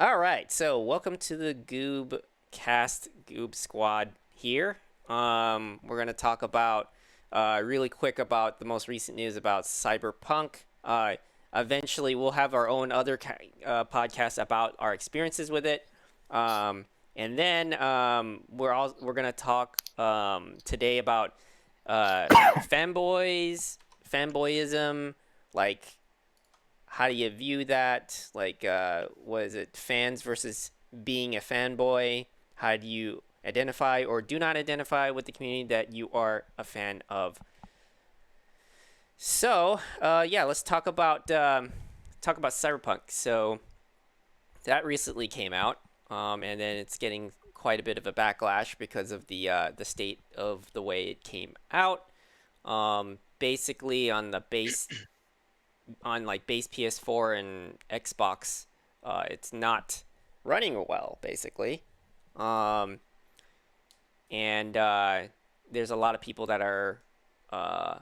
All right, so welcome to the Goob Cast Goob Squad here. We're gonna talk about really quick about the most recent news about Cyberpunk. Eventually, we'll have our own other podcast about our experiences with it. And then we're gonna talk today about fanboyism, like how do you view that? Like, what is it? Fans versus being a fanboy. How do you identify or do not identify with the community that you are a fan of? So, yeah, let's talk about Cyberpunk. So that recently came out, and then it's getting quite a bit of a backlash because of the state of the way it came out. Basically, on like base PS4 and Xbox, it's not running well, basically. Um, and there's a lot of people that are, uh,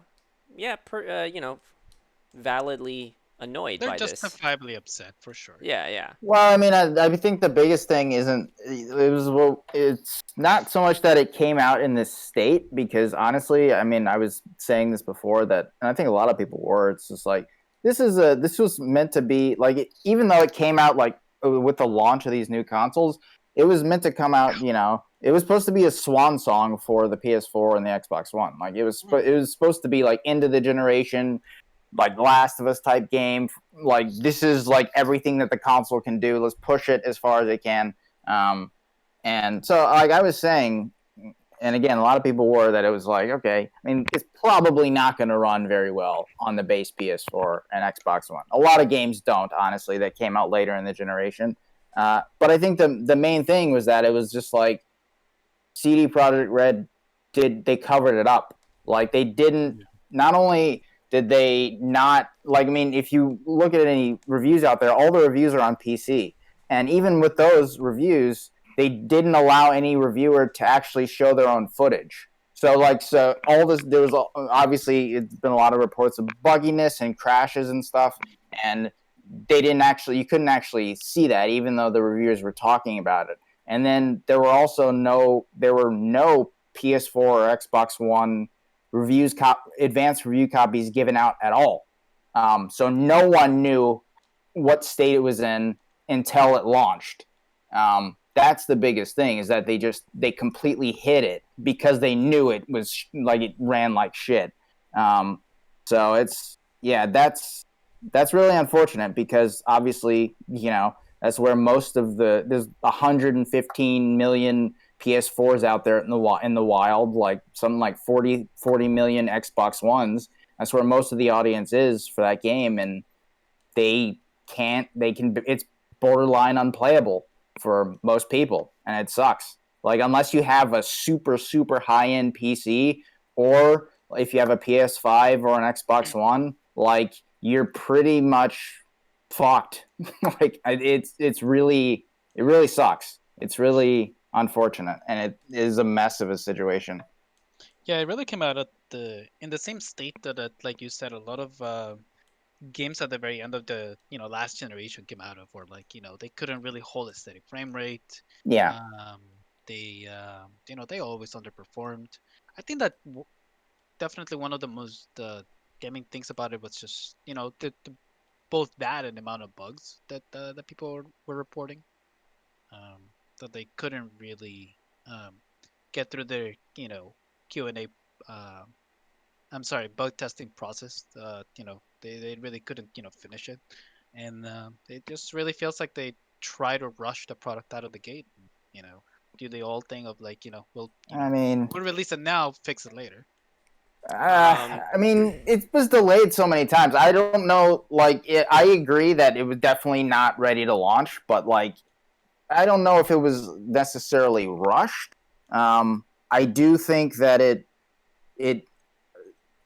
validly annoyed They're by this. justifiably upset for sure. Yeah, yeah, Well, I mean, I think the biggest thing isn't it was well, it's not so much that it came out in this state because honestly, I mean, I was saying this before that, and I think a lot of people were. It's just like this was meant to be like even though it came out like with the launch of these new consoles, it was meant to come out. It was supposed to be a swan song for the PS4 and the Xbox One. Like it was supposed to be like end of the generation like Last of Us type game. Like this is like everything that the console can do. Let's push it as far as it can. And so, like I was saying, and again, a lot of people were that it was like, okay, I mean, it's probably not going to run very well on the base PS4 and Xbox One. A lot of games don't, honestly, that came out later in the generation. But I think the main thing was that it was just like CD Projekt Red they covered it up. Like they didn't not only did they not like? I mean, if you look at any reviews out there, all the reviews are on PC, and even with those reviews, they didn't allow any reviewer to actually show their own footage. So all this there was obviously it's been a lot of reports of bugginess and crashes and stuff, and they didn't actually you couldn't actually see that even though the reviewers were talking about it. And then there were no PS4 or Xbox One advanced review copies given out at all. So no one knew what state it was in until it launched. That's the biggest thing is that they completely hid it because they knew it was like it ran like shit. So that's really unfortunate because obviously that's where most of there's 115 million PS4s out there in the wild, like something like 40 million Xbox Ones. That's where most of the audience is for that game, and it's borderline unplayable for most people, and it sucks. Like unless you have a super super high end PC, or if you have a PS5 or an Xbox One, like you're pretty much fucked. Like it really sucks. It's really unfortunate, and it is a mess of a situation. Yeah, it really came out at in the same state that like you said, a lot of games at the very end of the last generation came out of, where like they couldn't really hold a steady frame rate. Yeah, Um, they they always underperformed. I think that definitely one of the most gaming things about it was just both that and the amount of bugs that people were reporting. um, that they couldn't really get through their Q&A. Uh, I'm sorry, bug testing process. They really couldn't finish it, and it just really feels like they try to rush the product out of the gate. Do the old thing of like I mean, we'll release it now, fix it later. um, I mean, it was delayed so many times. I don't know. I agree that it was definitely not ready to launch, but like, I don't know if it was necessarily rushed. I do think that it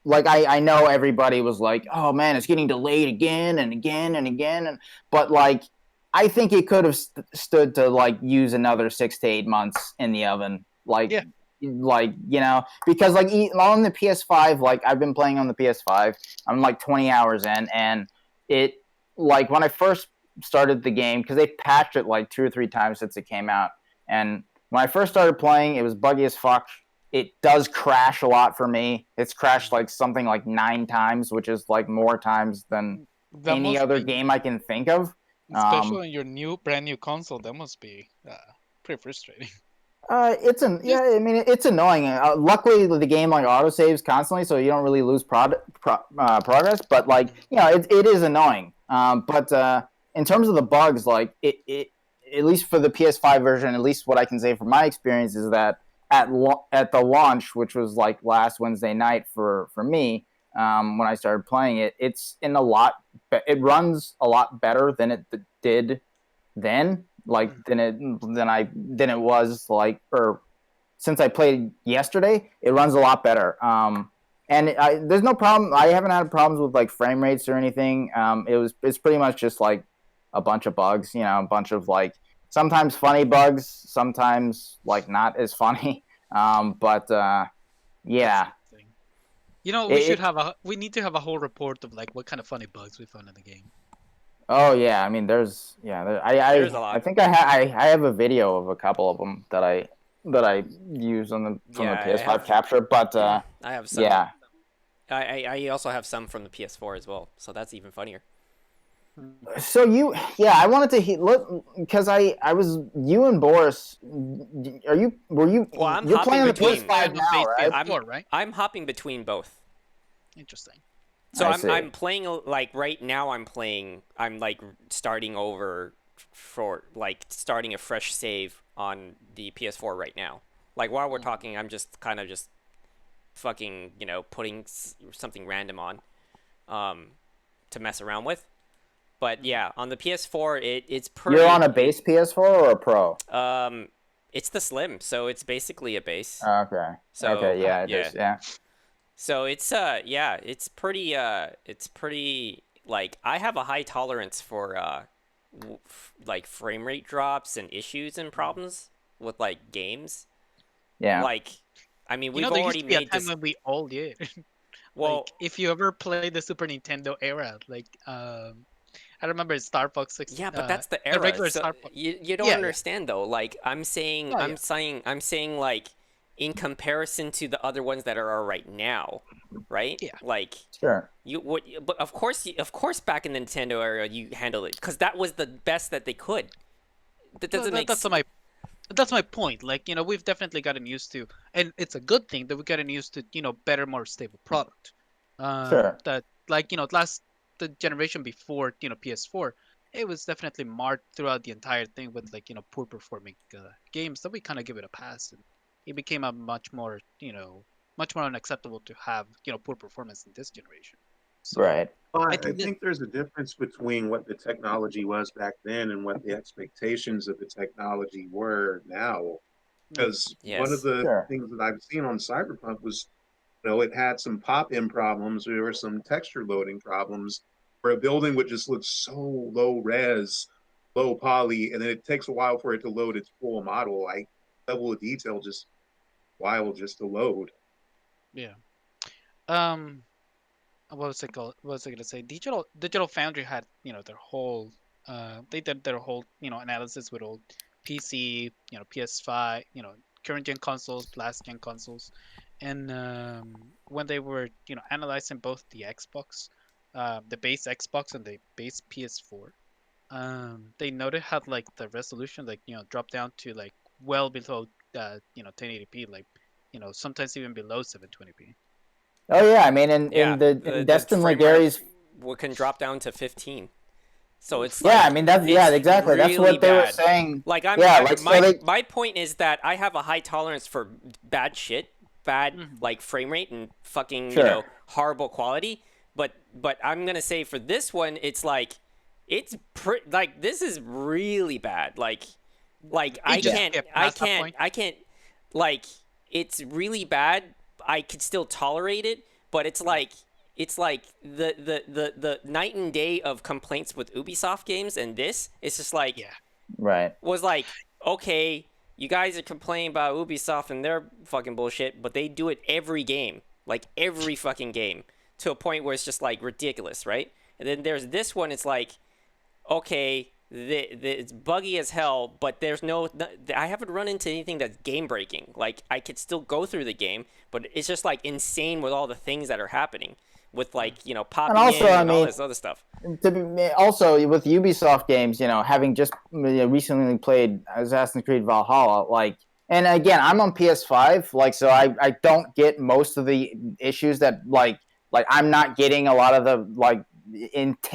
like I know everybody was like, oh man, it's getting delayed again and again and again, but like I think it could have stood to like use another 6 to 8 months in the oven, Yeah. because like on the PS5, like I've been playing on the PS5, I'm like 20 hours in, and it like when I first started the game, because they patched it like 2 or 3 times since it came out, and when I first started playing, it was buggy as fuck. It does crash a lot for me. It's crashed like something like 9 times, which is like more times than That any must other be, game I can think of. especially on your brand new console. That must be pretty frustrating. I mean, it's annoying. Luckily, the game like autosaves constantly, so you don't really lose progress. But like, it is annoying. But in terms of the bugs, like it at least for the PS5 version, at least what I can say from my experience is that at the launch, which was like last Wednesday night for me, when I started playing it, it runs a lot better than it did then, like than it was like, or since I played yesterday, it runs a lot better. And there's no problem. I haven't had problems with like frame rates or anything. It's pretty much just like a bunch of bugs, a bunch of like sometimes funny bugs, sometimes like not as funny. But yeah. We need to have a whole report of like what kind of funny bugs we found in the game. Oh yeah, I mean, there's There's a lot. I think I have a video of a couple of them that I use from the PS5 capture, but I have some. yeah. I also have some from the PS4 as well, so that's even funnier. So I wanted to look, because I was you and Boris. Were you? Well, I'm you're hopping playing on the between. PS5 now, right? Right? I'm hopping between both. Interesting. So I see. I'm playing like right now. I'm like starting over for like starting a fresh save on the PS4 right now. Like while we're talking, I'm just kind of just fucking putting something random on, to mess around with. But yeah, on the PS4, it's pretty. You're on a base PS4 or a Pro? It's the Slim, so it's basically a base. Okay. So, okay. Yeah. It yeah. is, yeah. So it's pretty like I have a high tolerance for like frame rate drops and issues and problems with like games. Yeah. Like, I mean, we've there already used to be a made time this. when we all did. Well, like, if you ever played the Super Nintendo era, like I remember Star Fox 6. yeah, but that's the era. regular So Star Fox. you don't understand though. Like I'm saying, Oh, I'm yeah. saying like in comparison to the other ones that are right now, right? Yeah. Like Sure. but of course back in the Nintendo era you handled it because that was the best that they could. That doesn't make That's my point. Like, we've definitely gotten used to, and it's a good thing that we've gotten used to, better, more stable product. Sure. That, like, the generation before, PS4, it was definitely marked throughout the entire thing with, like, poor performing games that we kind of give it a pass. And it became a much more unacceptable to have, poor performance in this generation. So, Right. Well, I think think there's a difference between what the technology was back then and what the expectations of the technology were now. Because one of Yes. the Sure. things that I've seen on Cyberpunk was, it had some pop-in problems. There were some texture loading problems where a building would just look so low res, low poly, and then it takes a while for it to load its full model. Like, level of detail just wild just to load. Yeah. What was it called? What was I gonna say? Digital Foundry had, their whole they did their whole, analysis with old PC, PS5, current gen consoles, last gen consoles. And when they were, analyzing both the Xbox, the base Xbox and the base PS4, they noted how like the resolution like, dropped down to like well below 1080p, like, sometimes even below 720p. Oh yeah, I mean, in the Destin frame Legary's. rate can drop down to 15. So it's Yeah, like, I mean that's it's exactly. That's really what they were bad. saying. Like my point is that I have a high tolerance for bad shit, bad like frame rate and fucking Sure. horrible quality. But I'm gonna say for this one, it's like like this is really bad. Like I can't like it's really bad. I could still tolerate it, but it's like the night and day of complaints with Ubisoft games, and this it's just like Right. was like, okay, you guys are complaining about Ubisoft and their fucking bullshit, but they do it every game, like every fucking game, to a point where it's just like ridiculous, right? And then there's this one, it's like okay, it's buggy as hell, but there's I haven't run into anything that's game breaking. Like, I could still go through the game, but it's just like insane with all the things that are happening with, like, popping also, in I and all mean, this other stuff. Also with Ubisoft games, having just recently played Assassin's Creed Valhalla, like, and again, I'm on PS5, like, so I don't get most of the issues that like I'm not getting a lot of the like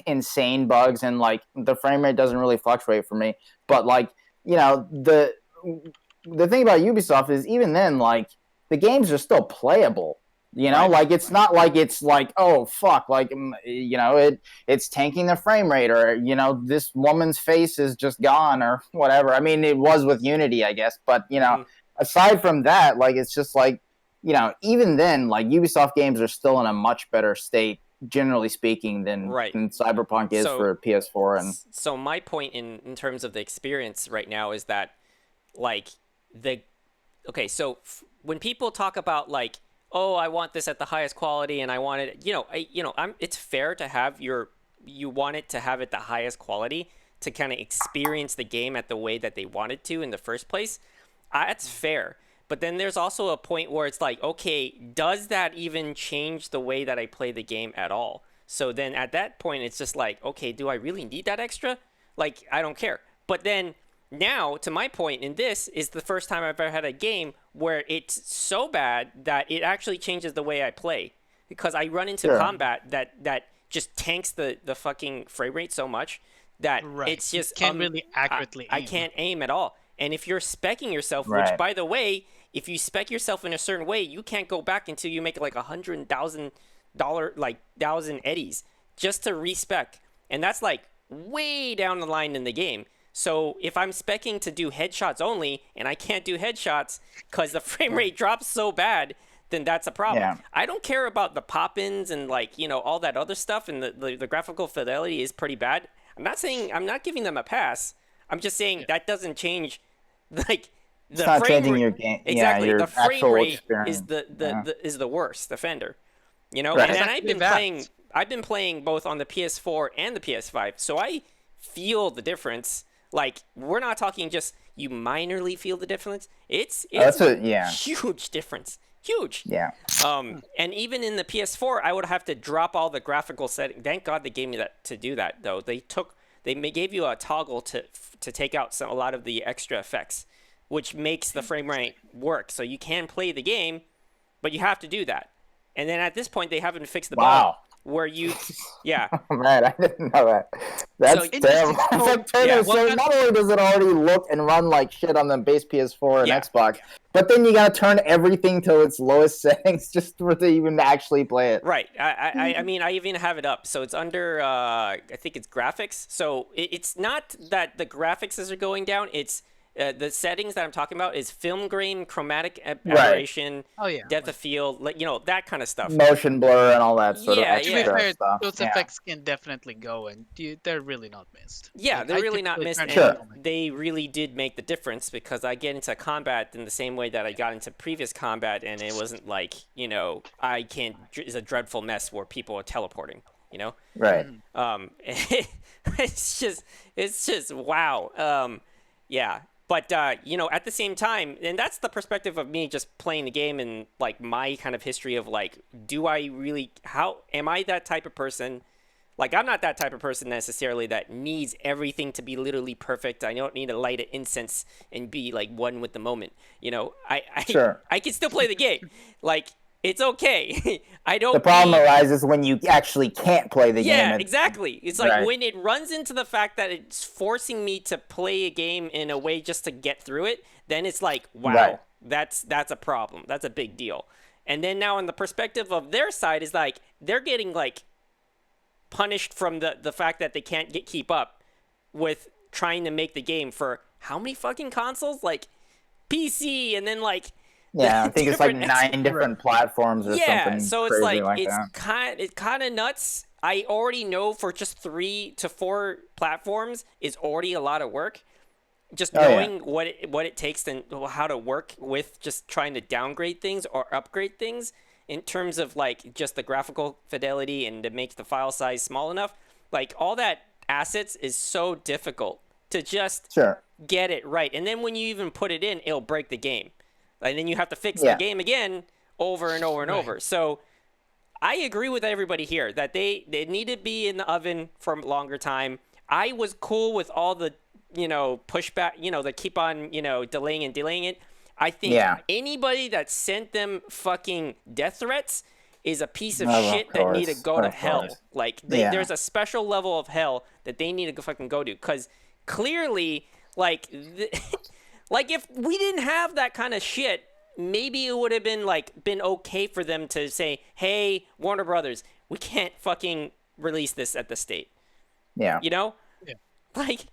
insane bugs, and like the frame rate doesn't really fluctuate for me. But like, the thing about Ubisoft is even then, like, the games are still playable. Right. Like, it's not like it's like, oh fuck, like, it's tanking the frame rate, or this woman's face is just gone, or whatever. I mean, it was with Unity, I guess, but aside from that, like, it's just like, even then, like, Ubisoft games are still in a much better state, generally speaking, than Cyberpunk is for PS4. And so my point in terms of the experience right now is that, like, when people talk about, like, oh, I want this at the highest quality, and I want it, it's fair to have you want it to have it the highest quality to kind of experience the game at the way that they wanted to in the first place. That's fair. But then there's also a point where it's like, okay, does that even change the way that I play the game at all? So then at that point, it's just like, okay, do I really need that extra? Like, I don't care. But then now, to my point, in this is the first time I've ever had a game where it's so bad that it actually changes the way I play. Because I run into combat that just tanks the fucking frame rate so much that it's just... You can't really accurately aim. I can't aim at all. And if you're speccing yourself, which, by the way, if you spec yourself in a certain way, you can't go back until you make like $100,000, like 1,000 eddies, just to respec. And that's like way down the line in the game. So if I'm speccing to do headshots only, and I can't do headshots because the frame rate drops so bad, then that's a problem. Yeah. I don't care about the pop-ins and, like, all that other stuff, and the graphical fidelity is pretty bad. I'm not giving them a pass. I'm just saying that doesn't change, like, the it's not frame changing rate. your game. Exactly, your the frame actual rate experience. is the worst offender. Right. And I've been playing both on the PS4 and the PS5, so I feel the difference. Like, we're not talking just you minorly feel the difference. It's huge difference. Huge. Yeah. And even in the PS4, I would have to drop all the graphical settings. Thank God they gave me that to do that, though. They gave you a toggle to take out a lot of the extra effects, which makes the frame rate work. So you can play the game, but you have to do that. And then at this point, they haven't fixed the bug where you, Oh, man, I didn't know that. That's terrible. So not only does it already look and run like shit on the base PS4 and Xbox, but then you gotta turn everything to its lowest settings just to even actually play it. Right. I mean, I even have it up. So it's under, I think it's graphics. So it's not that the graphics are going down. It's the settings that I'm talking about is film grain, chromatic aberration, depth of field, that kind of stuff. Motion blur and all that sort of extra To be fair, stuff. those effects can definitely go, and they're really not missed. Yeah, Like, they're really not missed. Sure. And they really did make the difference, because I get into combat in the same way that I got into previous combat, and it wasn't like, I can't, it's a dreadful mess where people are teleporting, Right. It's just wow. Yeah. But, at the same time, and that's the perspective of me just playing the game and, like, my kind of history of, like, am I that type of person? Like, I'm not that type of person necessarily that needs everything to be literally perfect. I don't need to light an incense and be, like, one with the moment. I can still play the game. Like, it's okay. I don't. The problem arises when you actually can't play the game. Yeah, exactly. It's like when it runs into the fact that it's forcing me to play a game in a way just to get through it, then it's like, wow, that's a problem. That's a big deal. And then now in the perspective of their side is like they're getting like punished from the fact that they can't keep up with trying to make the game for how many fucking consoles? Like PC, and then like I think it's like 9 different platforms or something. Yeah, so it's like that. it's kind of nuts. I already know for just 3 to 4 platforms is already a lot of work. Just knowing what it takes and how to work with just trying to downgrade things or upgrade things in terms of like just the graphical fidelity and to make the file size small enough. Like all that assets is so difficult to just Sure. get it right. And then when you even put it in, it'll break the game. And then you have to fix Yeah. the game again over and over and over. So I agree with everybody here that they need to be in the oven for a longer time. I was cool with all the, pushback, they keep on, delaying it. I think anybody that sent them fucking death threats is a piece of shit that need to go to hell. Like, there's a special level of hell that they need to fucking go to. Because clearly, like, like if we didn't have that kind of shit, maybe it would have been okay for them to say, hey, Warner Brothers, we can't fucking release this at the state. Yeah. Yeah. Like,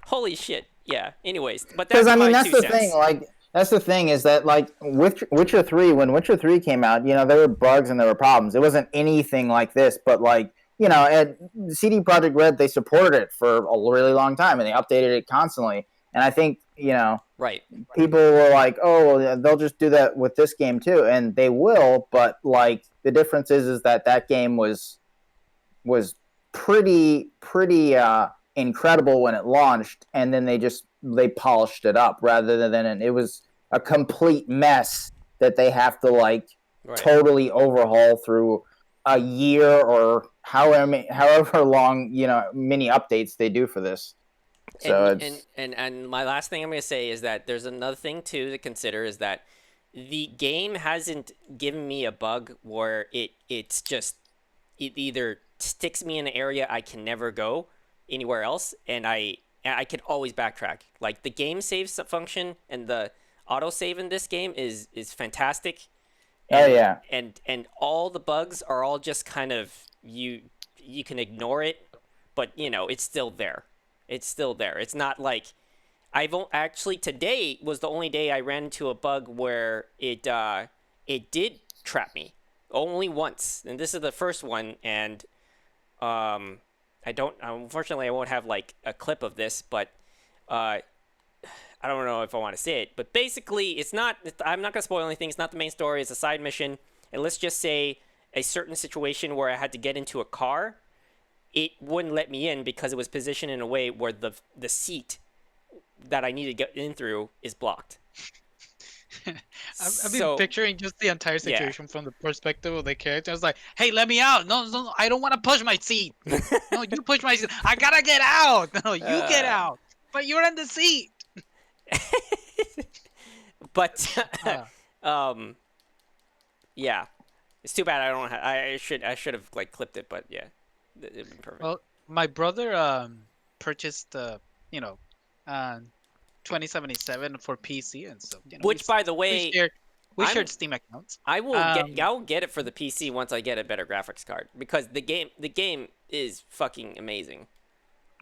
holy shit. Yeah. Anyways, but that's that's the thing. Like, that's the thing is that, like, Witcher 3, when Witcher 3 came out, there were bugs and there were problems. It wasn't anything like this, but, like, at CD Projekt Red, they supported it for a really long time and they updated it constantly. And I think, right. people were like, oh, well, they'll just do that with this game too. And they will, but, like, the difference is that game was pretty incredible when it launched, and then they polished it up rather than it was a complete mess that they have to totally overhaul through a year or however long mini updates they do for this. So and my last thing I'm going to say is that there's another thing too to consider is that the game hasn't given me a bug where it either sticks me in an area I can never go anywhere else, and I can always backtrack. Like, the game save function and the autosave in this game is fantastic. And, and all the bugs are all just kind of you can ignore it, but it's still there. It's still there. It's not like today was the only day I ran into a bug where it did trap me only once, and this is the first one. And unfortunately I won't have a clip of this, but I don't know if I want to say it, but basically I'm not gonna spoil anything. It's not the main story. It's a side mission, and let's just say a certain situation where I had to get into a car, it wouldn't let me in because it was positioned in a way where the seat that I need to get in through is blocked. I've been picturing just the entire situation from the perspective of the character. I was like, hey, let me out. No, I don't want to push my seat. No, you push my seat. I gotta get out. No, you get out. But you're in the seat. But yeah, it's too bad I don't have, I should have clipped it, but yeah, it'd been perfect. Well, my brother purchased 2077 for PC and stuff. Which, by the way, we shared Steam accounts. I will get it for the PC once I get a better graphics card, because the game is fucking amazing.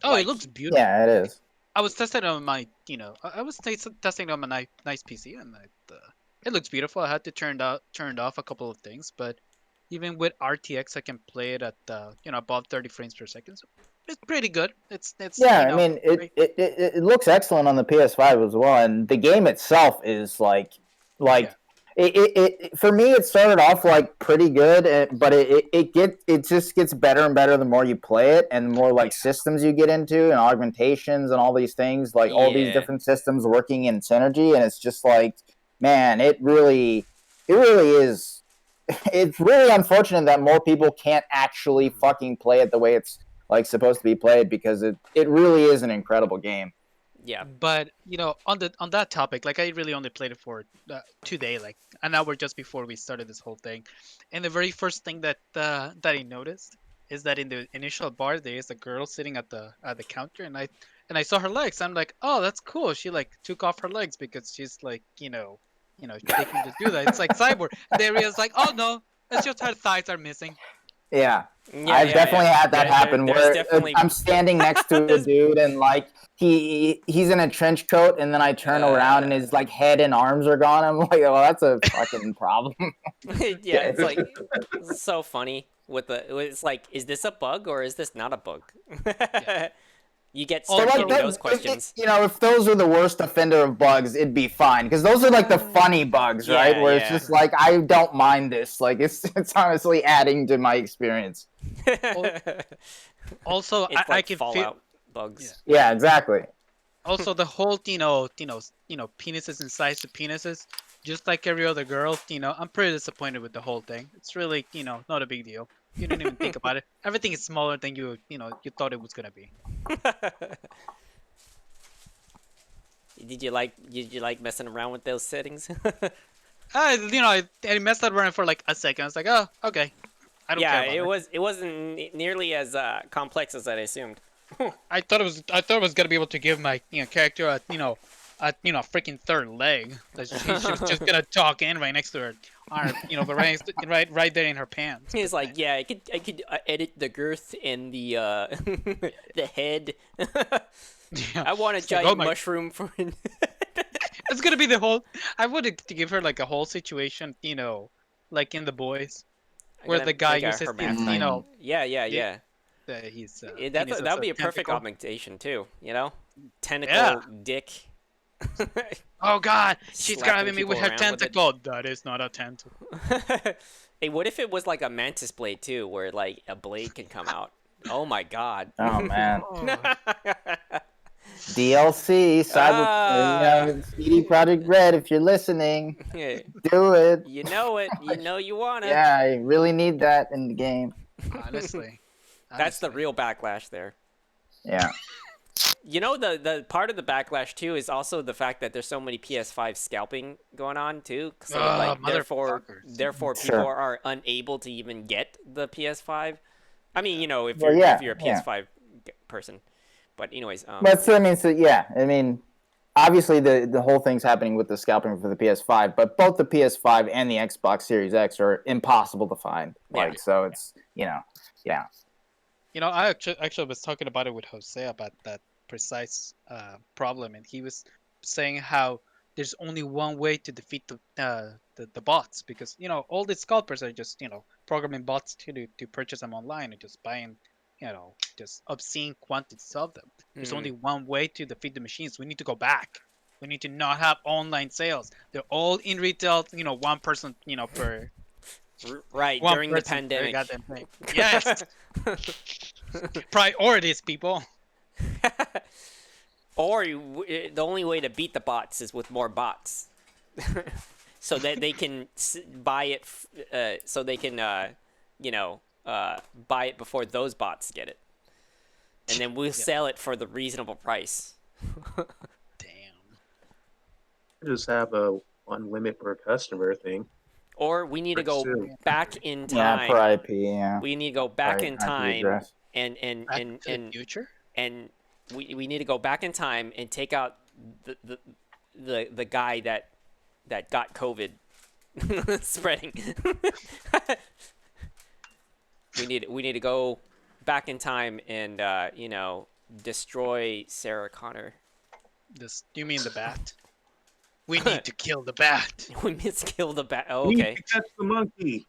Oh, it looks beautiful. Yeah, it is. I was testing it on my, I was testing it on my nice PC, and it looks beautiful. I had to turn off a couple of things, but even with RTX, I can play it at above 30 frames per second. So it's pretty good. It's I mean, it looks excellent on the PS5 as well, and the game itself is it for me, it started off pretty good, but it just gets better and better the more you play it, and the more systems you get into and augmentations and all these things, all these different systems working in synergy, and it's just man, it really is. It's really unfortunate that more people can't actually fucking play it the way it's supposed to be played, because it really is an incredible game. Yeah, but on that topic, I really only played it for 2 days, an hour just before we started this whole thing, and the very first thing that I noticed is that in the initial bar there is a girl sitting at the counter, and I saw her legs. I'm like, oh, that's cool. She took off her legs because she's they can just do that. It's like Cyborg. The area's oh no, it's just her thighs are missing. Yeah, I've definitely had that happen where I'm standing next to a dude and he's in a trench coat, and then I turn around and his head and arms are gone. I'm like, well, that's a fucking problem. Yeah, it's so funny it's is this a bug or is this not a bug? Yeah. You get getting those questions. If those are the worst offender of bugs, it'd be fine, because those are the funny bugs, right? Where it's just I don't mind this. It's honestly adding to my experience. Also, It's I like can Fallout feel. bugs. Yeah, exactly. Also, the whole penises and size of penises, just like every other girl. I'm pretty disappointed with the whole thing. It's really not a big deal. You didn't even think about it. Everything is smaller than you thought it was gonna be. Did you like messing around with those settings? I messed around for like a second. I was like, oh, okay. I don't Yeah, care about it wasn't nearly as complex as I assumed. I thought it was gonna be able to give my character a freaking third leg. That she was just gonna talk in right next to her, but right there in her pants. He's But like, yeah, I could edit the girth and the the head. yeah. I want a It's like, giant oh my, mushroom for. it's gonna be the whole. I wanted to give her like a whole situation, like in The Boys, I'm where gonna the guy make a uses his, hermaphrodite. Yeah, yeah, the- yeah. his That penis that as would be a perfect tentacle. augmentation too. You know, tentacle Yeah. dick. Oh God, she's Slapping grabbing me with people her around with it. tentacle. That is not a tentacle. Hey, what if it was like a mantis blade too, where like a blade can come out? Oh my god. Oh man. Oh. DLC, CD Project Red. If you're listening, Hey, do it. you know it. You know you wanna. Yeah, I really need that in the game. Honestly, That's the honestly. real backlash there. Yeah. You know, the part of the backlash too is also the fact that there's so many PS5 scalping going on too. So like Motherfuckers. therefore Sure. people are unable to even get the PS5. I mean, if Well, you're yeah, if you're a yeah. PS5 person. But anyways, But so, I mean, obviously the whole thing's happening with the scalping for the PS5, but both the PS5 and the Xbox Series X are impossible to find. Yeah. So it's yeah. I actually was talking about it with Jose about that precise problem, and he was saying how there's only one way to defeat the bots because all the scalpers are just programming bots to purchase them online and just buying just obscene quantities of them. There's only one way to defeat the machines. We need to go back. We need to not have online sales. They're all in retail. One person per right one during the person per pandemic. goddamn thing. Yes. Priorities, people. Or the only way to beat the bots is with more bots, so that they can buy it. So they can, buy it before those bots get it, and then we'll sell it for the reasonable price. Damn. Just have a one limit per customer thing. Or we need to go Pursue. back in Yeah, time. per IP, yeah. We need to go back Right, in IP time address. and Back to the future. and we need to go back in time and take out the guy that got COVID spreading. we need to go back in time and destroy Sarah Connor. You mean the bat? We need to kill the bat We miskilled the bat. Oh, We okay. need to catch the monkey.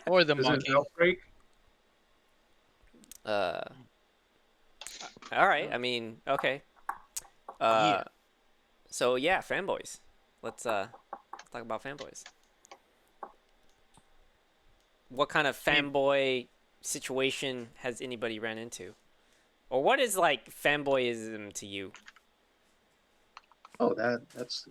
or the Is it monkey. an outbreak? All right. I mean, okay. Yeah. So yeah, fanboys. Let's talk about fanboys. What kind of fanboy situation has anybody ran into, or what is like fanboyism to you? Oh, that's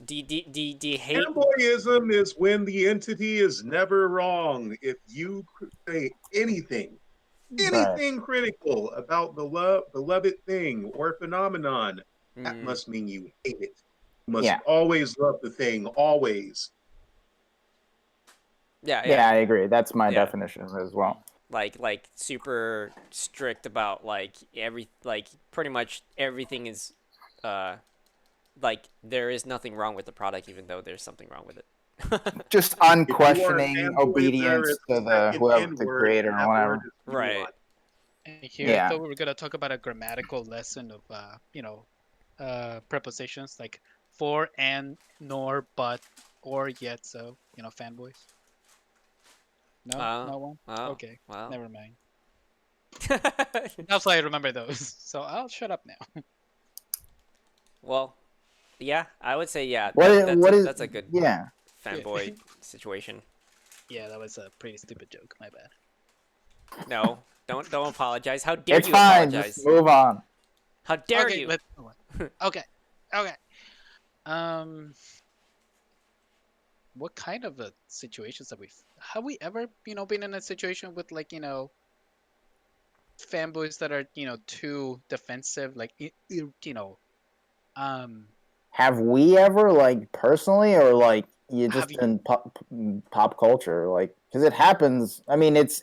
Do you hate? fanboyism is when the entity is never wrong. If you say anything critical about the beloved thing or phenomenon, that Mm, must mean you hate it. You must Yeah. always love the thing, always. yeah, Yeah, I agree. That's my Yeah. definition as well. like super strict about pretty much everything is like there is nothing wrong with the product even though there's something wrong with it. Just If you are a unquestioning fanboy, obedience there is to a the second whoever the N-word, creator and or that whatever. word is Right. nuance. And here, Yeah. I thought we were gonna talk about a grammatical lesson of prepositions like for, and, nor, but, or, yet, so. Fanboys. No, no one. Oh, Okay, well. never mind. That's why I remember those. So I'll shut up now. Well, yeah, I would say yeah. What That's is that's a good yeah. fanboy situation. Yeah, that was a pretty stupid joke. My bad. No, don't apologize. How dare It's you fine. apologize? Just move on. How dare Okay, you? let's move on. Okay, okay. Um, what kind of situations have we ever been in a situation with like fanboys that are too defensive, like um Have we ever, like, personally, or like you have just you in pop culture, like, because it happens. I mean, it's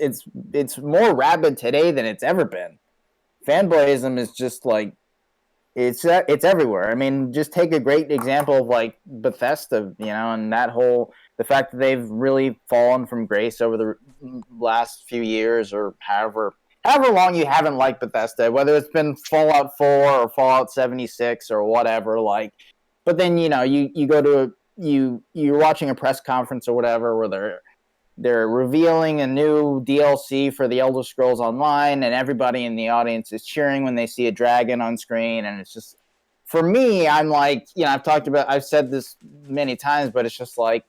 more rabid today than it's ever been. Fanboyism is just like it's everywhere. I mean, just take a great example of like Bethesda, and that whole the fact that they've really fallen from grace over the last few years, or however long you haven't liked Bethesda, whether it's been Fallout 4 or Fallout 76 or whatever, like. But then you go to you're watching a press conference or whatever where they're revealing a new DLC for the Elder Scrolls Online, and everybody in the audience is cheering when they see a dragon on screen. And it's just, for me, I'm like, I've said this many times, but it's just like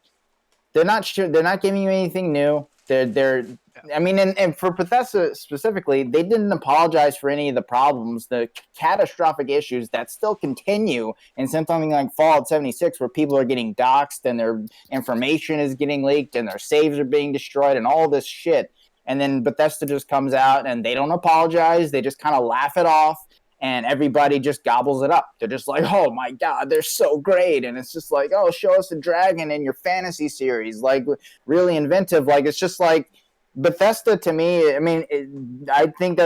they're not giving you anything new. I mean, and for Bethesda specifically, they didn't apologize for any of the problems, the catastrophic issues that still continue in something like Fallout 76, where people are getting doxxed and their information is getting leaked and their saves are being destroyed and all this shit. And then Bethesda just comes out and they don't apologize. They just kind of laugh it off, and everybody just gobbles it up. They're just like, oh my God, they're so great. And it's just like, oh, show us a dragon in your fantasy series. Like, really inventive. Like, it's just like, Bethesda, to me, I mean, I think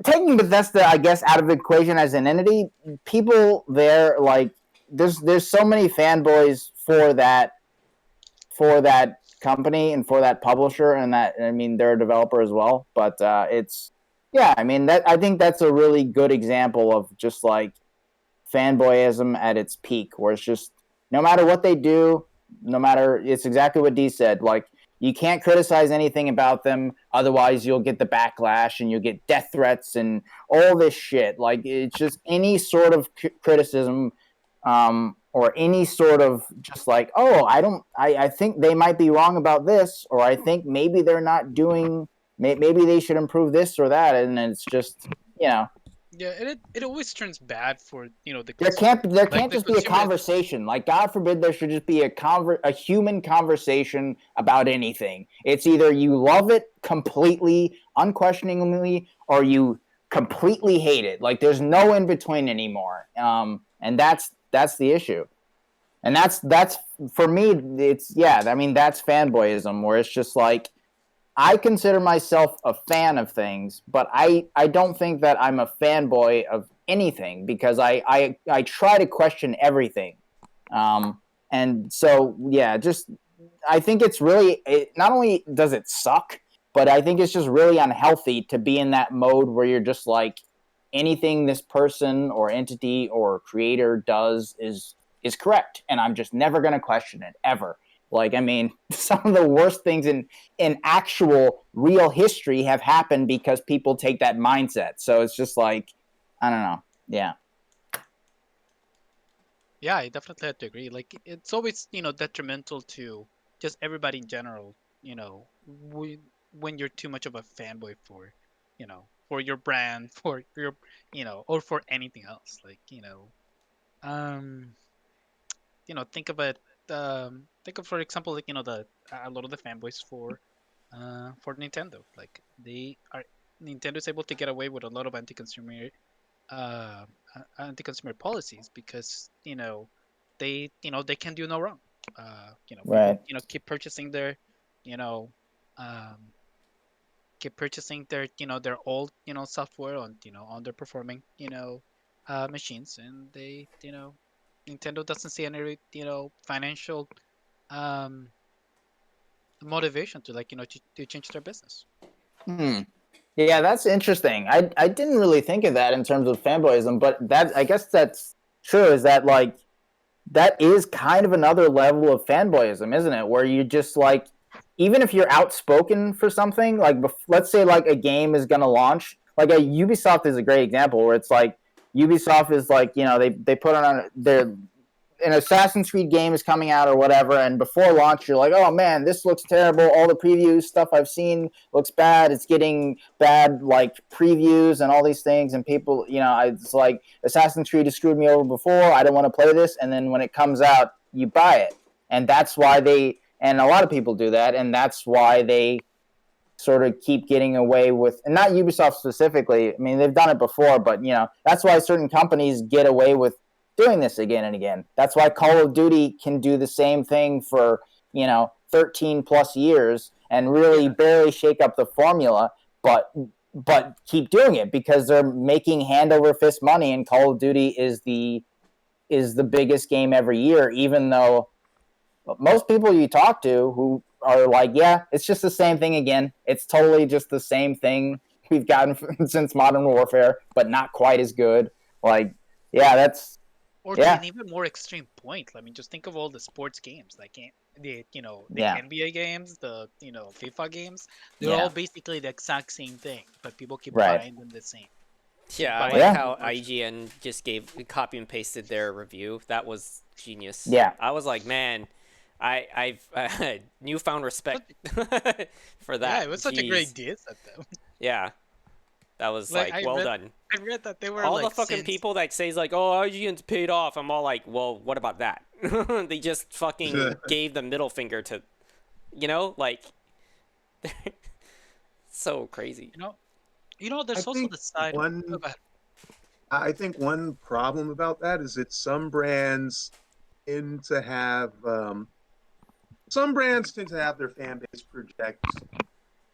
taking Bethesda, I guess, out of the equation as an entity, people there, like, there's so many fanboys for that company and for that publisher, and that, I mean, they're a developer as well. But I mean, I think that's a really good example of just like fanboyism at its peak, where it's just no matter what they do, it's exactly what Dee said. Like, you can't criticize anything about them, otherwise you'll get the backlash and you'll get death threats and all this shit. Like, it's just any sort of criticism, or any sort of just like, oh, I think they might be wrong about this, or I think maybe they're not doing, maybe they should improve this or that, and it's just, Yeah, it always turns bad for the there can't like, the just be a consumer. conversation. Like, God forbid there should just be a human conversation about anything. It's either you love it completely, unquestioningly, or you completely hate it. Like, there's no in between anymore. And that's the issue. And that's for me. I mean, that's fanboyism, where it's just like, I consider myself a fan of things, but I don't think that I'm a fanboy of anything, because I try to question everything. And so, yeah, just, I think it's really, not only does it suck, but I think it's just really unhealthy to be in that mode where you're just like, anything this person or entity or creator does is correct, and I'm just never going to question it, ever. Like, I mean, some of the worst things in actual real history have happened because people take that mindset. So it's just like, I don't know. Yeah. Yeah, I definitely have to agree. Like, it's always detrimental to just everybody in general. When you're too much of a fanboy for for your brand, for your or for anything else. Like, um think of it. Think of, for example, like the a lot of the fanboys for Nintendo. Like, Nintendo is able to get away with a lot of uh, anti-consumer policies because they can do no wrong. Right. People, keep purchasing their you know um, their old software on underperforming machines, and they Nintendo doesn't see any financial um motivation to, like, to change their business. Yeah, that's interesting. I didn't really think of that in terms of fanboyism, but I guess that's true. Is that like, that is kind of another level of fanboyism, isn't it? Where you just like, even if you're outspoken for something, like, let's say like a game is going to launch, like a Ubisoft is a great example, where it's like Ubisoft is like, they put on an Assassin's Creed game is coming out or whatever, and before launch you're like, oh man, this looks terrible. All the previews stuff I've seen looks bad. It's getting bad like previews and all these things, and people, it's like Assassin's Creed has screwed me over before. I don't want to play this, and then when it comes out, you buy it, and that's why and a lot of people do that, and that's why they sort of keep getting away with, and not Ubisoft specifically. I mean, they've done it before, but that's why certain companies get away with doing this again and again. That's why Call of Duty can do the same thing for 13 plus years and really barely shake up the formula, but keep doing it because they're making hand over fist money, and Call of Duty is the biggest game every year, even though most people you talk to who are like, yeah, it's just the same thing again. It's totally just the same thing we've gotten since Modern Warfare, but not quite as good. Like, yeah, that's... Or to an even more extreme point, I mean, just think of all the sports games, like the NBA games, the FIFA games. They're all basically the exact same thing, but people keep buying them the same. Yeah, I like how IGN just copy and pasted their review. That was genius. Yeah, I was like, man, I've newfound respect for that. Yeah, it was such a great diss at them. Yeah. That was well done. I read that they were all the fucking people that says like, "Oh, IGN's paid off." I'm all like, "Well, what about that?" They just fucking gave the middle finger to, like, so crazy. There's also the side. I think one problem about that is that some brands tend to have their fan base project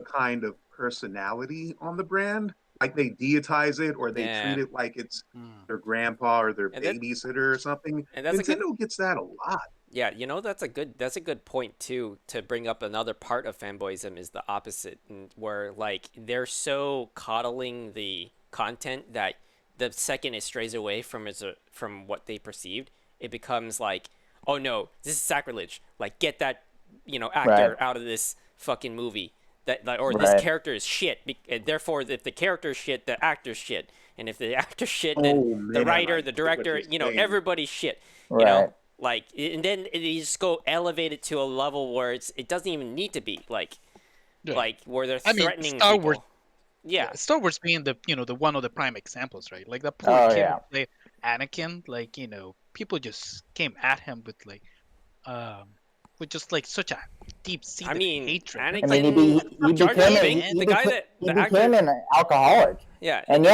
a kind of personality on the brand. Like they deitize it, or they treat it like it's their grandpa or their babysitter or something. And Nintendo gets that a lot. Yeah, that's a good point too. To bring up another part of fanboyism is the opposite, where like they're so coddling the content that the second it strays away from what they perceived, it becomes like, oh no, this is sacrilege. Like get that actor out of this fucking movie. This character is shit, and therefore if the character is shit, the actor's shit, and if the actor's shit, then the writer, the director, everybody's shit. Like, and then you just go elevate it to a level where it doesn't even need to be like where they're threatening Star people. Wars, Star Wars being the the one of the prime examples, right? Like the poor kid who played Anakin, like people just came at him with with just like such a deep-seated hatred. Anakin, he became an alcoholic. Yeah, and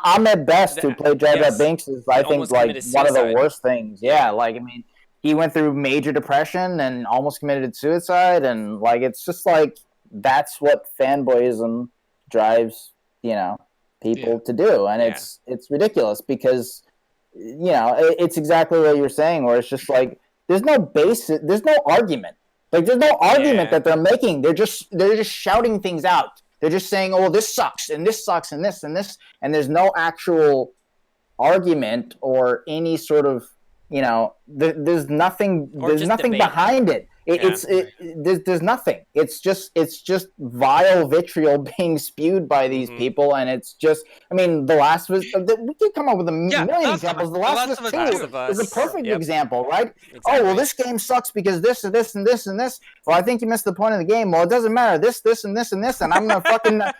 Ahmed Best, who played Jar Jar Binks, is I think like one of the worst things. Yeah, like I mean, he went through major depression and almost committed suicide, and like it's just like that's what fanboyism drives people to do, and it's ridiculous because it's exactly what you're saying, where it's just like. There's no argument. Like there's no argument that they're making. They're just shouting things out. They're just saying, "Oh, this sucks, and this sucks, and this, and this," and there's no actual argument or any sort of there's nothing. There's nothing behind it. There's nothing. It's just vile vitriol being spewed by these people, and it's just. I mean, The Last of Us. We could come up with a million examples. The Last of Us 2 is a perfect example, right? Exactly. Oh well, this game sucks because this and this and this and this. Well, I think you missed the point of the game. Well, it doesn't matter. This and this and this, and I'm gonna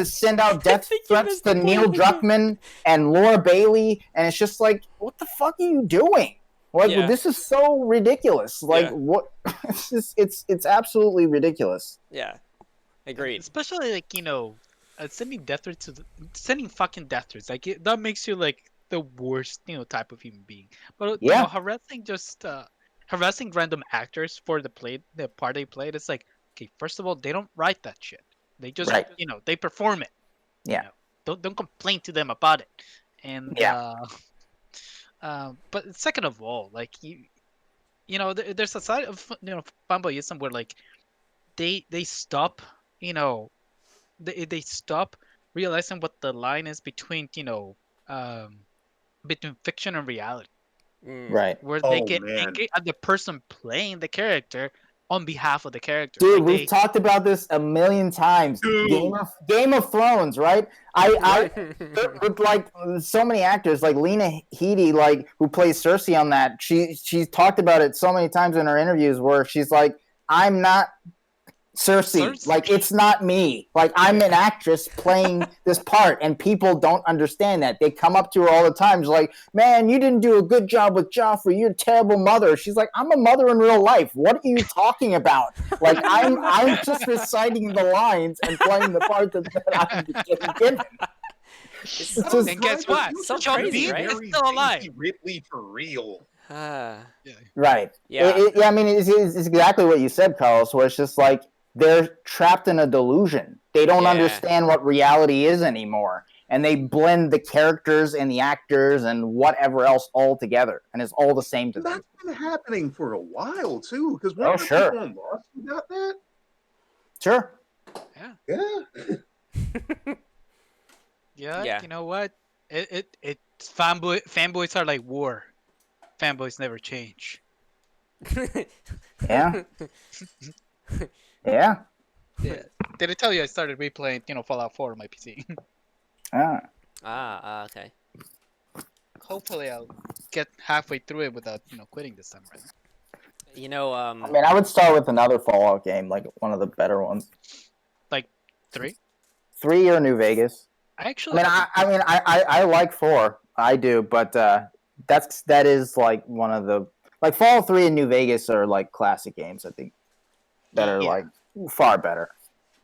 send out death threats to Neil Druckmann and Laura Bailey, and it's just like, what the fuck are you doing? Like this is so ridiculous. Like what? It's absolutely ridiculous. Yeah, agreed. Especially like sending death threats sending fucking death threats. Like that makes you like the worst type of human being. But harassing random actors for the part they played. It's like, okay, first of all, they don't write that shit. They just they perform it. Yeah. Don't complain to them about it. And but second of all, like there's a side of fanboyism where like they stop they stop realizing what the line is between between fiction and reality. Right. Where they get angry at the person playing the character on behalf of the character. Dude, Like, we've talked about this a million times. Dude. Game of Thrones, right? With like so many actors, like Lena Headey, like who plays Cersei on that. She's talked about it so many times in her interviews where she's like, "I'm not Cersei. Like, it's not me. Like, I'm an actress playing this part, and people don't understand that. They come up to her all the time. She's like, man, you didn't do a good job with Joffrey. You're a terrible mother. She's like, I'm a mother in real life. What are you talking about? Like, I'm just reciting the lines and playing the part that I'm getting given. It's It's so, just- and guess what? so John crazy, Bean right? is still alive. Ripley for real. Right. Yeah. Yeah, I mean, it's exactly what you said, Carlos, where it's just like they're trapped in a delusion. They don't Yeah. understand what reality is anymore. And they blend the characters and the actors and whatever else all together. And it's all the same to them. That's been happening for a while too. Because Oh, sure. people on Lost who got that? Sure. Yeah. You know what? Fanboys are like war. Fanboys never change. Yeah. Yeah. Yeah. Did I tell you I started replaying, Fallout 4 on my PC? Yeah. Okay. Hopefully I'll get halfway through it without, quitting this time around. You know, I mean, I would start with another Fallout game, like one of the better ones. Like 3? 3 or New Vegas. I actually I like 4. I do, but that is like one of the like Fallout 3 and New Vegas are like classic games. I think that are like far better.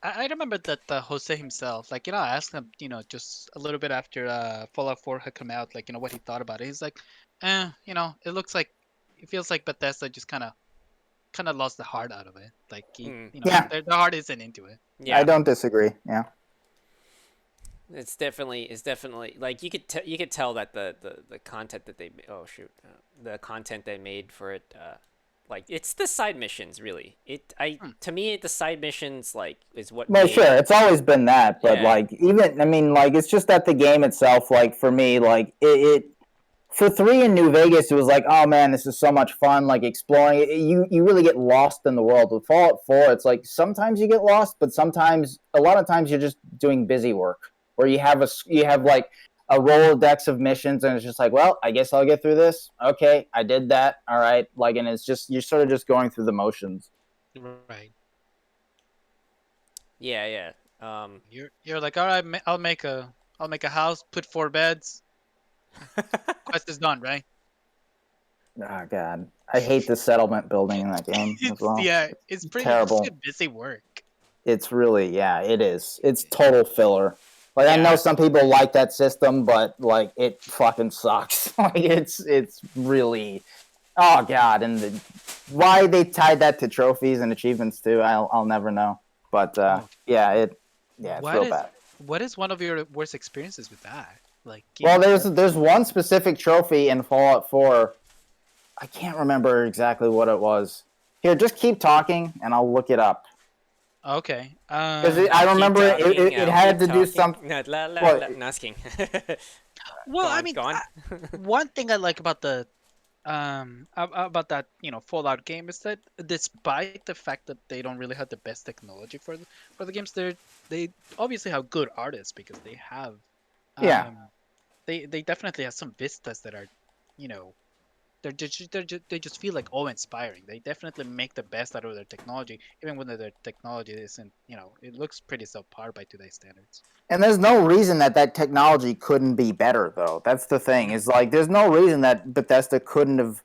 I remember that Jose himself, like, I asked him, just a little bit after Fallout 4 had come out, like, what he thought about it. He's like, it feels like Bethesda just kind of lost the heart out of it. Like, the heart isn't into it. yeah. I don't disagree. Yeah. It's definitely like you could tell that the content that they the content they made for it like it's the side missions really. To me the side missions like is what Well, made, sure, it's always been that, but Yeah. like even I mean, like it's just that the game itself, like for me, like it for 3 in New Vegas, it was like, oh man, this is so much fun, like exploring. You really get lost in the world. With Fallout 4, it's like sometimes you get lost, but a lot of times you're just doing busy work. Where you have like a Rolodex of missions, and it's just like, well, I guess I'll get through this. Okay, I did that. All right, like, and it's just you're sort of just going through the motions. Right. yeah. You're like, all right, I'll make a house, put 4 beds. Quest is done, right? Oh god, I hate the settlement building in that game as well. It's pretty terrible. It's busy work. It's really, it is. It's total filler. Like, I know some people like that system, but like it fucking sucks. Like it's really, oh god, and why they tied that to trophies and achievements too, I'll never know. But it's real bad. What is one of your worst experiences with that? Like, Well, there's one specific trophy in Fallout 4. I can't remember exactly what it was. Here, just keep talking, and I'll look it up. Okay. Because I remember it had to do something. No, What? I'm asking. Well, I mean, one thing I like about that Fallout game is that despite the fact that they don't really have the best technology for the games, they obviously have good artists because they have they definitely have some vistas that are they just feel like awe-inspiring. They definitely make the best out of their technology, even when their technology isn't, it looks pretty subpar by today's standards. And there's no reason that technology couldn't be better, though. That's the thing. Is like there's no reason that Bethesda couldn't have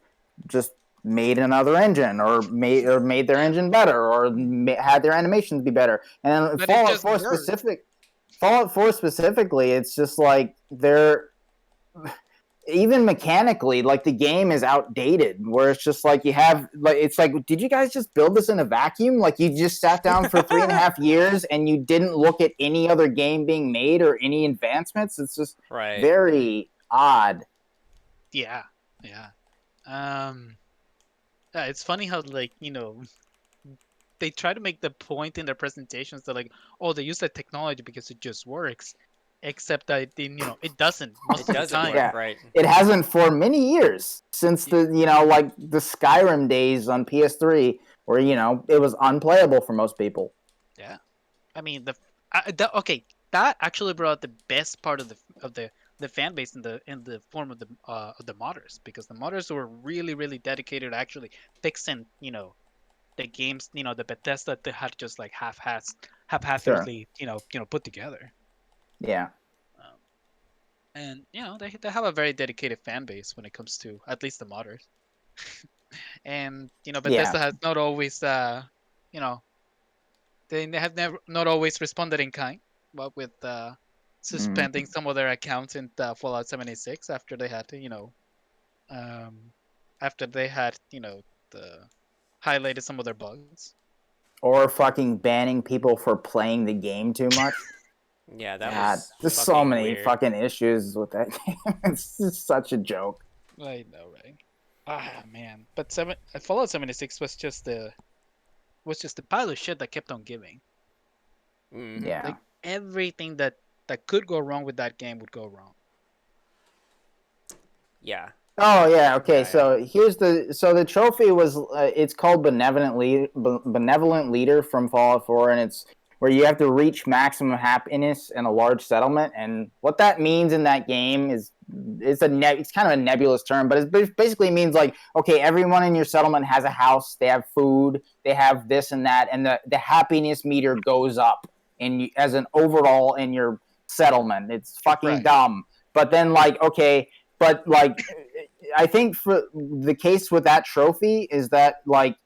just made another engine or made their engine better or had their animations be better. And Fallout 4 specifically, it's just like they're even mechanically, like the game is outdated. Where it's just like you have like it's like, did you guys just build this in a vacuum? Like you just sat down for 3.5 years and you didn't look at any other game being made or any advancements? It's just very odd. Yeah. It's funny how they try to make the point in their presentations that like, oh, they use that technology because it just works. Except that it doesn't most of the time. Work, right? It hasn't for many years since the the Skyrim days on PS3, where it was unplayable for most people. Yeah, I mean okay, that actually brought the best part of the fan base in the form of the modders, because the modders were really really dedicated to actually fixing the games, the Bethesda they had just like haphazardly put together. Yeah. Um, and they have a very dedicated fan base when it comes to at least the modders. And Bethesda has not always you know they have never not always responded in kind, but with suspending some of their accounts in Fallout 76 after they had um, the highlighted some of their bugs. Or fucking banning people for playing the game too much. Yeah, that God, was there's so fucking many weird. fucking issues with that game. It's just such a joke. I know, right? Ah, man. But Fallout 76 was just the pile of shit that kept on giving. Mhm. Yeah. Like everything that could go wrong with that game would go wrong. Yeah. Oh yeah. Okay. Yeah, So the trophy was it's called benevolent leader from Fallout 4, and it's where you have to reach maximum happiness in a large settlement. And what that means in that game is it's kind of a nebulous term, but it basically means like, okay, everyone in your settlement has a house, they have food, they have this and that, and the happiness meter goes up as an overall in your settlement. It's fucking Right. dumb. But then like, okay, but like I think for the case with that trophy is that like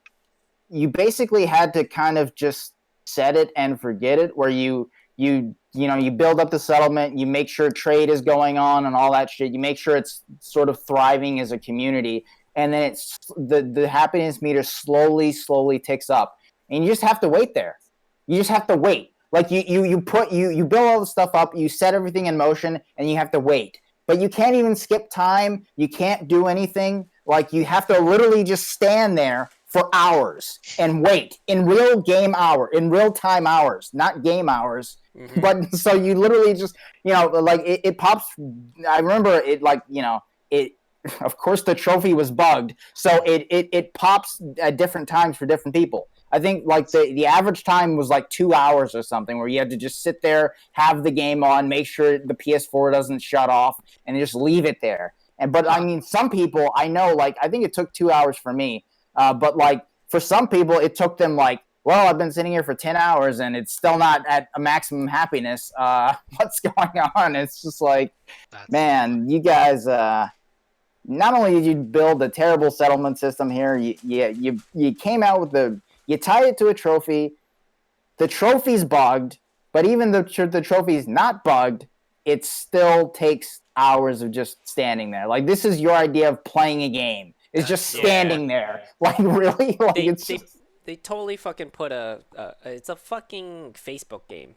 you basically had to kind of just set it and forget it, where you build up the settlement, you make sure trade is going on and all that shit, you make sure it's sort of thriving as a community, and then it's the happiness meter slowly ticks up, and you just have to wait there. You just have to wait. Like you build all the stuff up, you set everything in motion, and you have to wait. But you can't even skip time. You can't do anything. Like you have to literally just stand there for hours and wait in real time hours, not game hours. Mhm. But so you literally just, like it pops. I remember it like, it, of course the trophy was bugged. So it pops at different times for different people. I think like the average time was like 2 hours or something, where you had to just sit there, have the game on, make sure the PS4 doesn't shut off, and just leave it there. But I mean, some people I know, like I think it took 2 hours for me, but like for some people it took them like, well, I've been sitting here for 10 hours and it's still not at a maximum happiness. What's going on? It's just like, man, you guys. Not only did you build a terrible settlement system here, you came out with you tie it to a trophy. The trophy's bugged, but even the trophy's not bugged, it still takes hours of just standing there. Like, this is your idea of playing a game. It's just standing there. Like, really? Like, They totally fucking put it's a fucking Facebook game.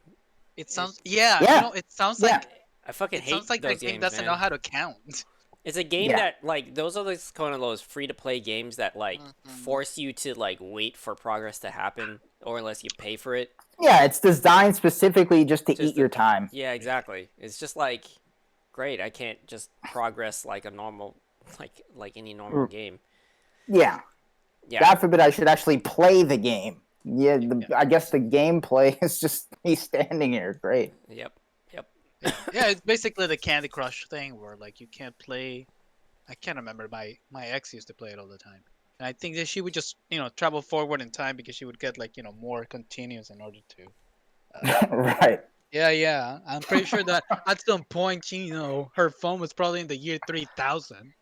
It sounds Yeah. it sounds like I fucking it hate sounds like those that game games, doesn't man. know how to count. It's a game Yeah. that like those are kind of those free to play games that like force you to like wait for progress to happen, or unless you pay for it. Yeah, it's designed specifically just to eat your time. Yeah, exactly. It's just like, great, I can't just progress like a normal, like any normal game. Yeah. Yeah. God forbid I should actually play the game. Yeah, I guess the gameplay is just me standing here. Great. Yep. Yeah, it's basically the Candy Crush thing where like you can't play. I can't remember. My ex used to play it all the time, and I think that she would just travel forward in time because she would get like more continues in order to. Right. Yeah. I'm pretty sure that at some point her phone was probably in the year 3000.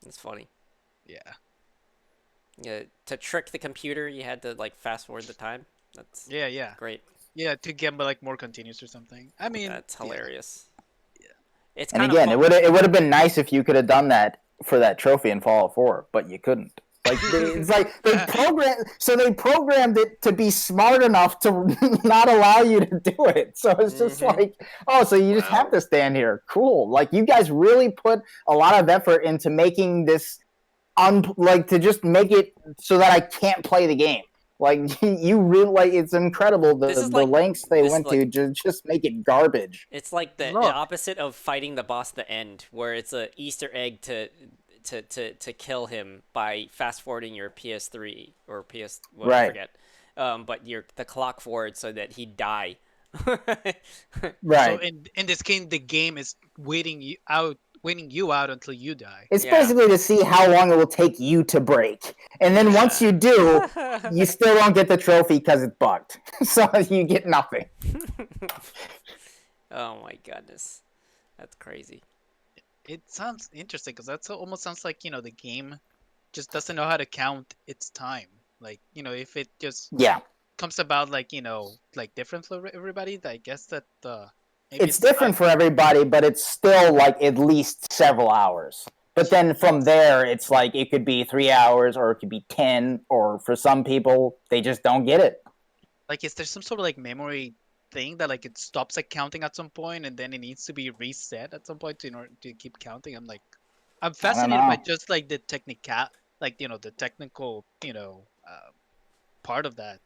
It's funny. Yeah. Yeah, to trick the computer, you had to like fast forward the time. That's Yeah. great. Yeah, to get like more continues or something. I mean, That's hilarious. Yeah. It's And kind again, of it would have been nice if you could have done that for that trophy in Fallout 4, but you couldn't. Like it's like they programmed it to be smart enough to not allow you to do it. So it's just like, oh, so you just have to stand here. Cool. Like you guys really put a lot of effort into making this to just make it so that I can't play the game. Like you really it's incredible the lengths they went to just make it garbage. It's like the opposite of fighting the boss at the end, where it's a Easter egg to to kill him by fast forwarding your PS3 or PS, well, I Right. forget. But the clock forward so that he'd die. Right. So in this game, the game is waiting you out until you die. It's Yeah. basically to see how long it will take you to break. And then once you do, you still don't get the trophy because it's bugged. So you get nothing. Oh my goodness, that's crazy. It sounds interesting because that almost sounds like the game just doesn't know how to count its time. Like if it just Yeah. comes about like like different for everybody, I guess that maybe It's different for everybody, but it's still like at least several hours. But then from there, it's like it could be 3 hours or it could be 10, or for some people, they just don't get it. like is there some sort of like memory thing that like it stops like counting at some point and then it needs to be reset at some point in order to keep counting? I'm fascinated by know. just like the like the technical part of that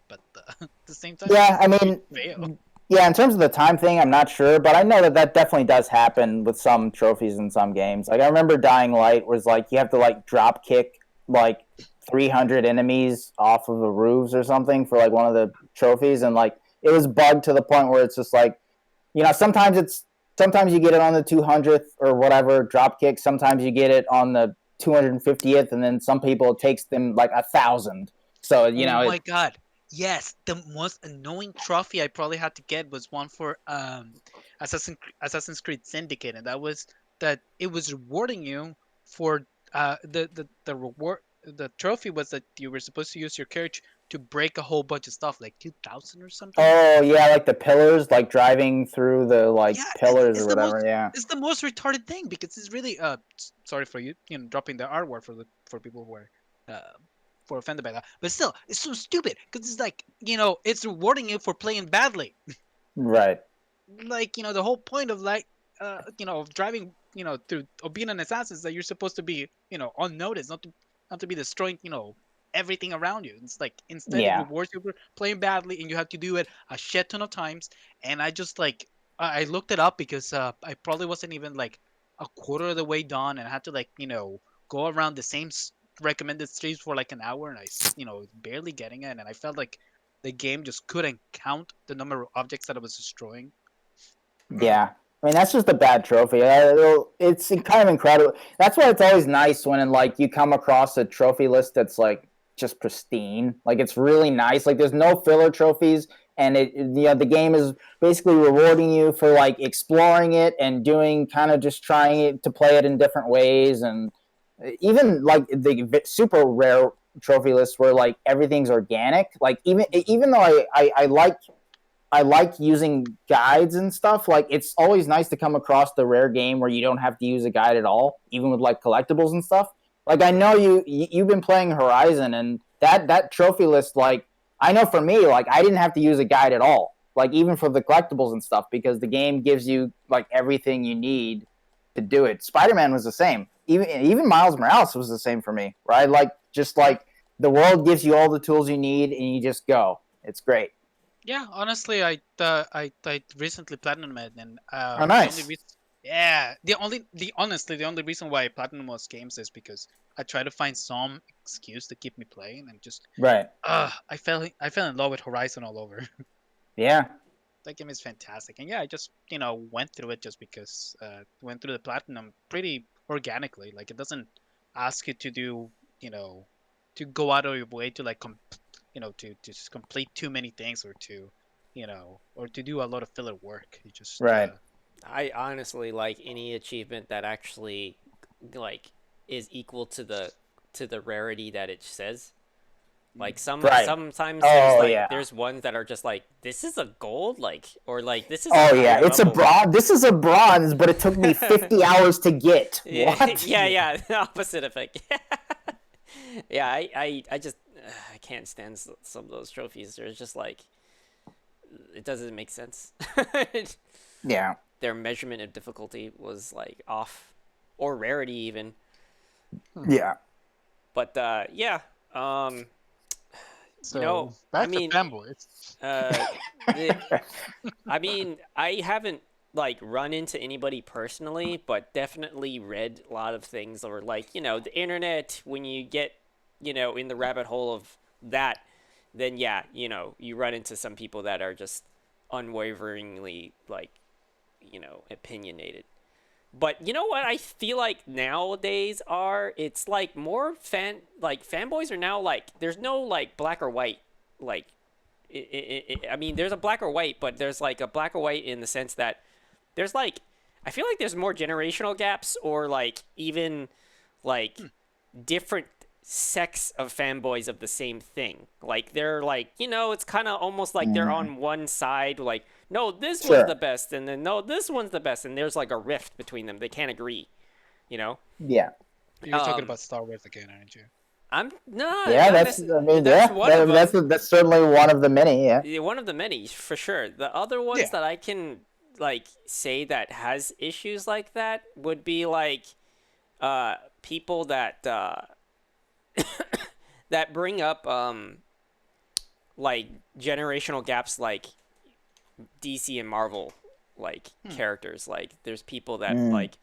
but at the same time Yeah, I it's mean, fail. yeah, in terms of the time thing, I'm not sure, but I know that definitely does happen with some trophies in some games. Like I remember Dying Light was like you have to like drop kick like 300 enemies off of the roofs or something for like one of the trophies, and like it was bugged to the point where it's just like, sometimes you get it on the 200th or whatever drop kick, sometimes you get it on the 250th, and then some people it takes them like 1,000. So Oh my god. Yes, the most annoying trophy I probably had to get was one for Assassin's Creed Syndicate, and that was that it was rewarding you for the reward. The trophy was that you were supposed to use your carriage to break a whole bunch of stuff, like 2,000 or something. Oh yeah, like the pillars, like driving through the like Yeah, pillars it's or the most whatever. Yeah. it's the most retarded thing because it's really sorry for dropping the R word for people who are for offended by that, but still it's so stupid because it's like it's rewarding you for playing badly. Right. Like the whole point of like of driving through or being an assassin is that you're supposed to be unnoticed, not to be destroying everything around you. It's like instead it Yeah. rewards you for playing badly and you have to do it a shit ton of times. And I just like I looked it up because I probably wasn't even like a quarter of the way done, and I had to like go around the same recommended streets for like an hour, and I barely getting it, and I felt like the game just couldn't count the number of objects that I was destroying. Yeah. I mean, that's just a bad trophy. It's kind of incredible. That's why it's always nice when like you come across a trophy list that's like just pristine. Like it's really nice. Like there's no filler trophies, and the game is basically rewarding you for like exploring it and doing kind of just trying it to play it in different ways, and even like the super rare trophy lists where like everything's organic. Like even though I like using guides and stuff. Like it's always nice to come across the rare game where you don't have to use a guide at all, even with like collectibles and stuff. Like I know you've been playing Horizon, and that trophy list, like I know for me, like I didn't have to use a guide at all. Like even for the collectibles and stuff, because the game gives you like everything you need to do it. Spider-Man was the same. Even Miles Morales was the same for me. Right? Like just like the world gives you all the tools you need, and you just go. It's great. Yeah, honestly, I recently platinumed, and Oh, the nice. only reason, the only reason why I platinum most games is because I try to find some excuse to keep me playing, and just Right. I fell in love with Horizon all over. Yeah. That game is fantastic, and yeah, I just went through it just because went through the platinum pretty organically. Like it doesn't ask you to do to go out of your way to like to just complete too many things or to or to do a lot of filler work. You just Right. I honestly like any achievement that actually like is equal to the rarity that it says. Like Right. sometimes Oh, yeah. there's ones that are just like, this is a gold, like, or like this is Oh a yeah, higher it's a level. bronze. This is a bronze, but it took me 50 hours to get. Yeah, What? yeah, the opposite effect. Yeah, I just I can't stand some of those trophies. They're just like, it doesn't make sense. Yeah. Their measurement of difficulty was like off, or rarity even. Yeah. But yeah, so you know, back I mean, to fanboys. I mean, I haven't like run into anybody personally, but definitely read a lot of things, or like, the internet, when you get, in the rabbit hole of that, then yeah, you run into some people that are just unwaveringly like, opinionated. But you know what I feel like nowadays it's like more fanboys are now like, there's no like black or white, like I mean, there's a black or white, but there's like a black or white in the sense that there's like, I feel like there's more generational gaps, or like even like different sects of fanboys of the same thing. Like they're like, it's kind of almost like they're on one side, like, no, this one's the best, and then no, this one's the best, and there's like a rift between them. They can't agree, Yeah. You're talking about Star Wars again, aren't you? I'm no. Yeah, that's. I mean, that's one of them. that's certainly one of the many. Yeah. Yeah, one of the many, for sure. The other ones that I can like say that has issues like that would be like people that that bring up like generational gaps, like DC and Marvel like characters. Like there's people that like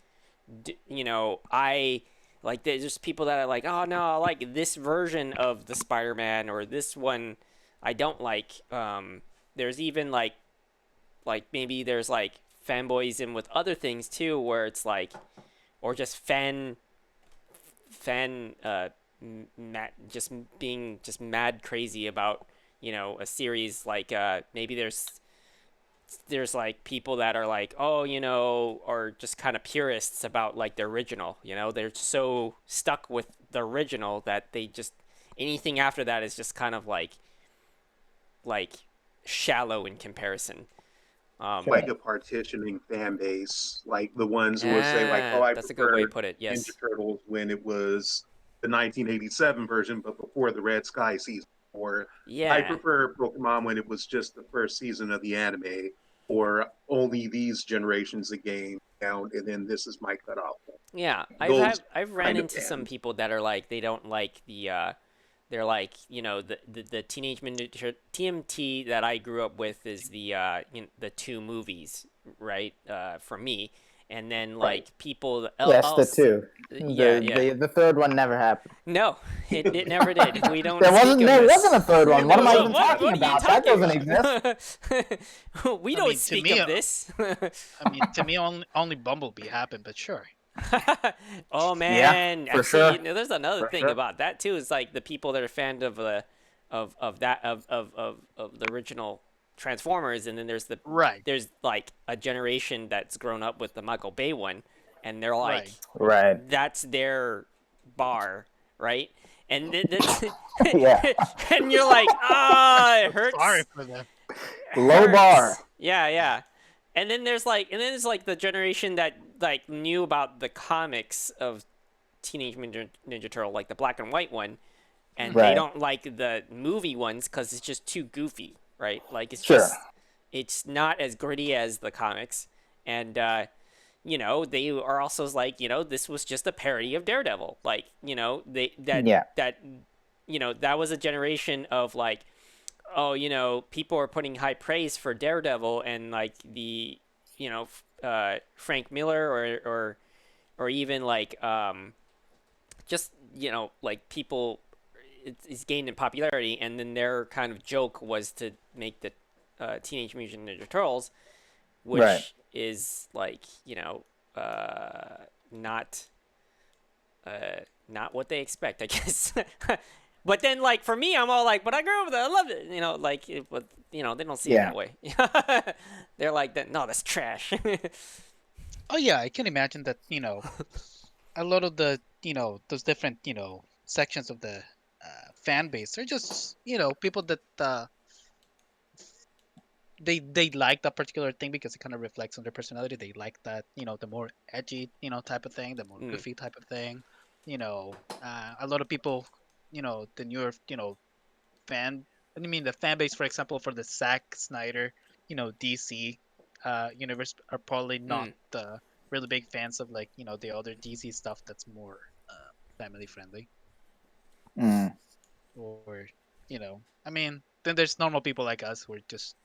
I like, there's people that are like, oh no, I like this version of the Spider-Man, or this one I don't like. There's even like maybe there's like fanboyism with other things too, where it's like, or just just being just mad crazy about a series, like maybe there's like people that are like, oh, are just kind of purists about like the original, they're so stuck with the original that they just, anything after that is just kind of like shallow in comparison. Like a partitioning fan base, like the ones who would say like, oh, I that's a good way to put it. Yes. Ninja Turtles when it was the 1987 version, but before the Red Sky season. Or I prefer Pokemon when it was just the first season of the anime, or only these generations of game count, and then this is my cutoff. Yeah, I've ran into some people that are like, they don't like the they're like, the Teenage Mutant TMT that I grew up with is the the two movies, right? For me. And then like people the two. The third one never happened. No, it never did. We don't. There wasn't a third one. What am I even talking about? That doesn't exist. We don't speak of this. I mean, to me, only Bumblebee happened, but sure. Oh man, yeah, for sure. There's another thing about that too. Is like the people that are fans of the original Transformers, and then there's there's like a generation that's grown up with the Michael Bay one, and they're like, that's their bar, right? And then and you're like, it hurts. Sorry for them. Low bar. Yeah. And then there's like the generation that like knew about the comics of Teenage Mutant Ninja Turtle, like the black and white one, and they don't like the movie ones because it's just too goofy. Right, like it's not as gritty as the comics, and they are also like, this was just a parody of Daredevil, like that was a generation of like, oh, people are putting high praise for Daredevil, and like the Frank Miller or even like just like people. It's gained in popularity, and then their kind of joke was to make the Teenage Mutant Ninja Turtles, which is like not what they expect, I guess. But then like for me, I'm all like, but I grew up with it, I loved it, like it, but they don't see it that way. They're like that. No, that's trash. Oh yeah, I can imagine that. A lot of the those different sections of the fan base, they're just people that they like that particular thing because it kind of reflects on their personality. They like that the more edgy type of thing, the more goofy type of thing. A lot of people the newer the fan base, for example, for the Zack Snyder DC universe are probably not really big fans of like the other DC stuff that's more family friendly. Or I mean, then there's normal people like us who are just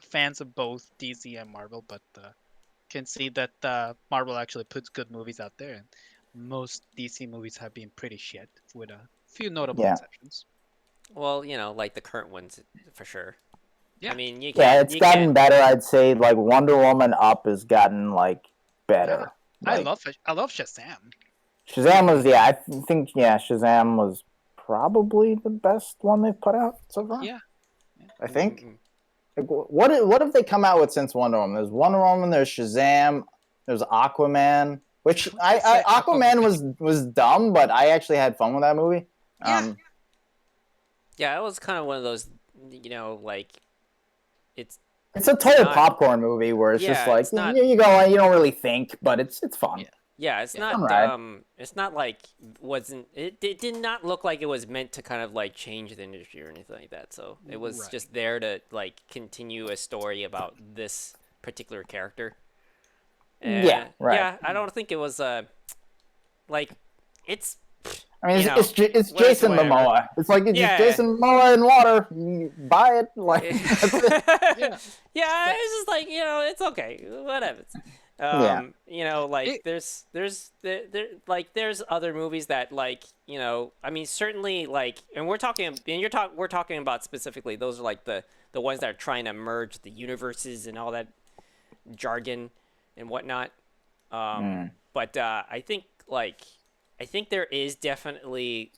fans of both DC and Marvel, but can see that Marvel actually puts good movies out there, and most DC movies have been pretty shit, with a few notable Yeah. exceptions. Well, like the current ones for sure. Yeah. I mean, you Yeah, can't. it's You gotten can't. better. I'd say like Wonder Woman up has gotten like better. I Like love Shazam. Shazam was, yeah, I think, yeah, Shazam was probably the best one they've put out so far. Yeah. I think. Mm-mm. Like, what have they come out with since Wonder Woman? There's Wonder Woman. There's Shazam. There's Aquaman. Which Let's say Aquaman was dumb, but I actually had fun with that movie. Yeah. Yeah, it was kind of one of those, like it's It's a total not- popcorn movie where it's just Yeah, like it's not- you go and you don't really think, but it's fun. Yeah. yeah, it's not Fun ride. it's not like wasn't it did not look like it was meant to kind of like change the industry or anything like that. So it was Right. just there to like continue a story about this particular character. Yeah, right. Yeah, I don't think it was like it's I mean, You it's whatever. Jason Momoa. It's like it's Yeah. just Jason Momoa in water. You buy it, like that's it. yeah, it's just like it's okay, whatever. Yeah. Like there's there's other movies that like I mean certainly like, and we're talking about specifically those are like the ones that are trying to merge the universes and all that jargon and whatnot. But I think there is definitely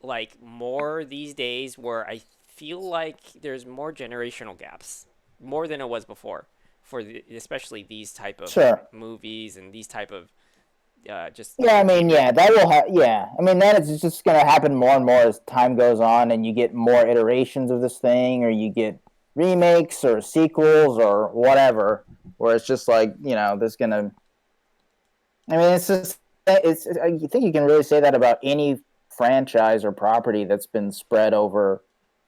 like more these days where I feel like there's more generational gaps, more than it was before, for especially these type of Sure. movies and these type of just Yeah, I mean, yeah, that will yeah, I mean, that is just going to happen more and more as time goes on, and you get more iterations of this thing, or you get remakes or sequels or whatever, where it's just like there's gonna. I mean, it's just I think you can really say that about any franchise or property that's been spread over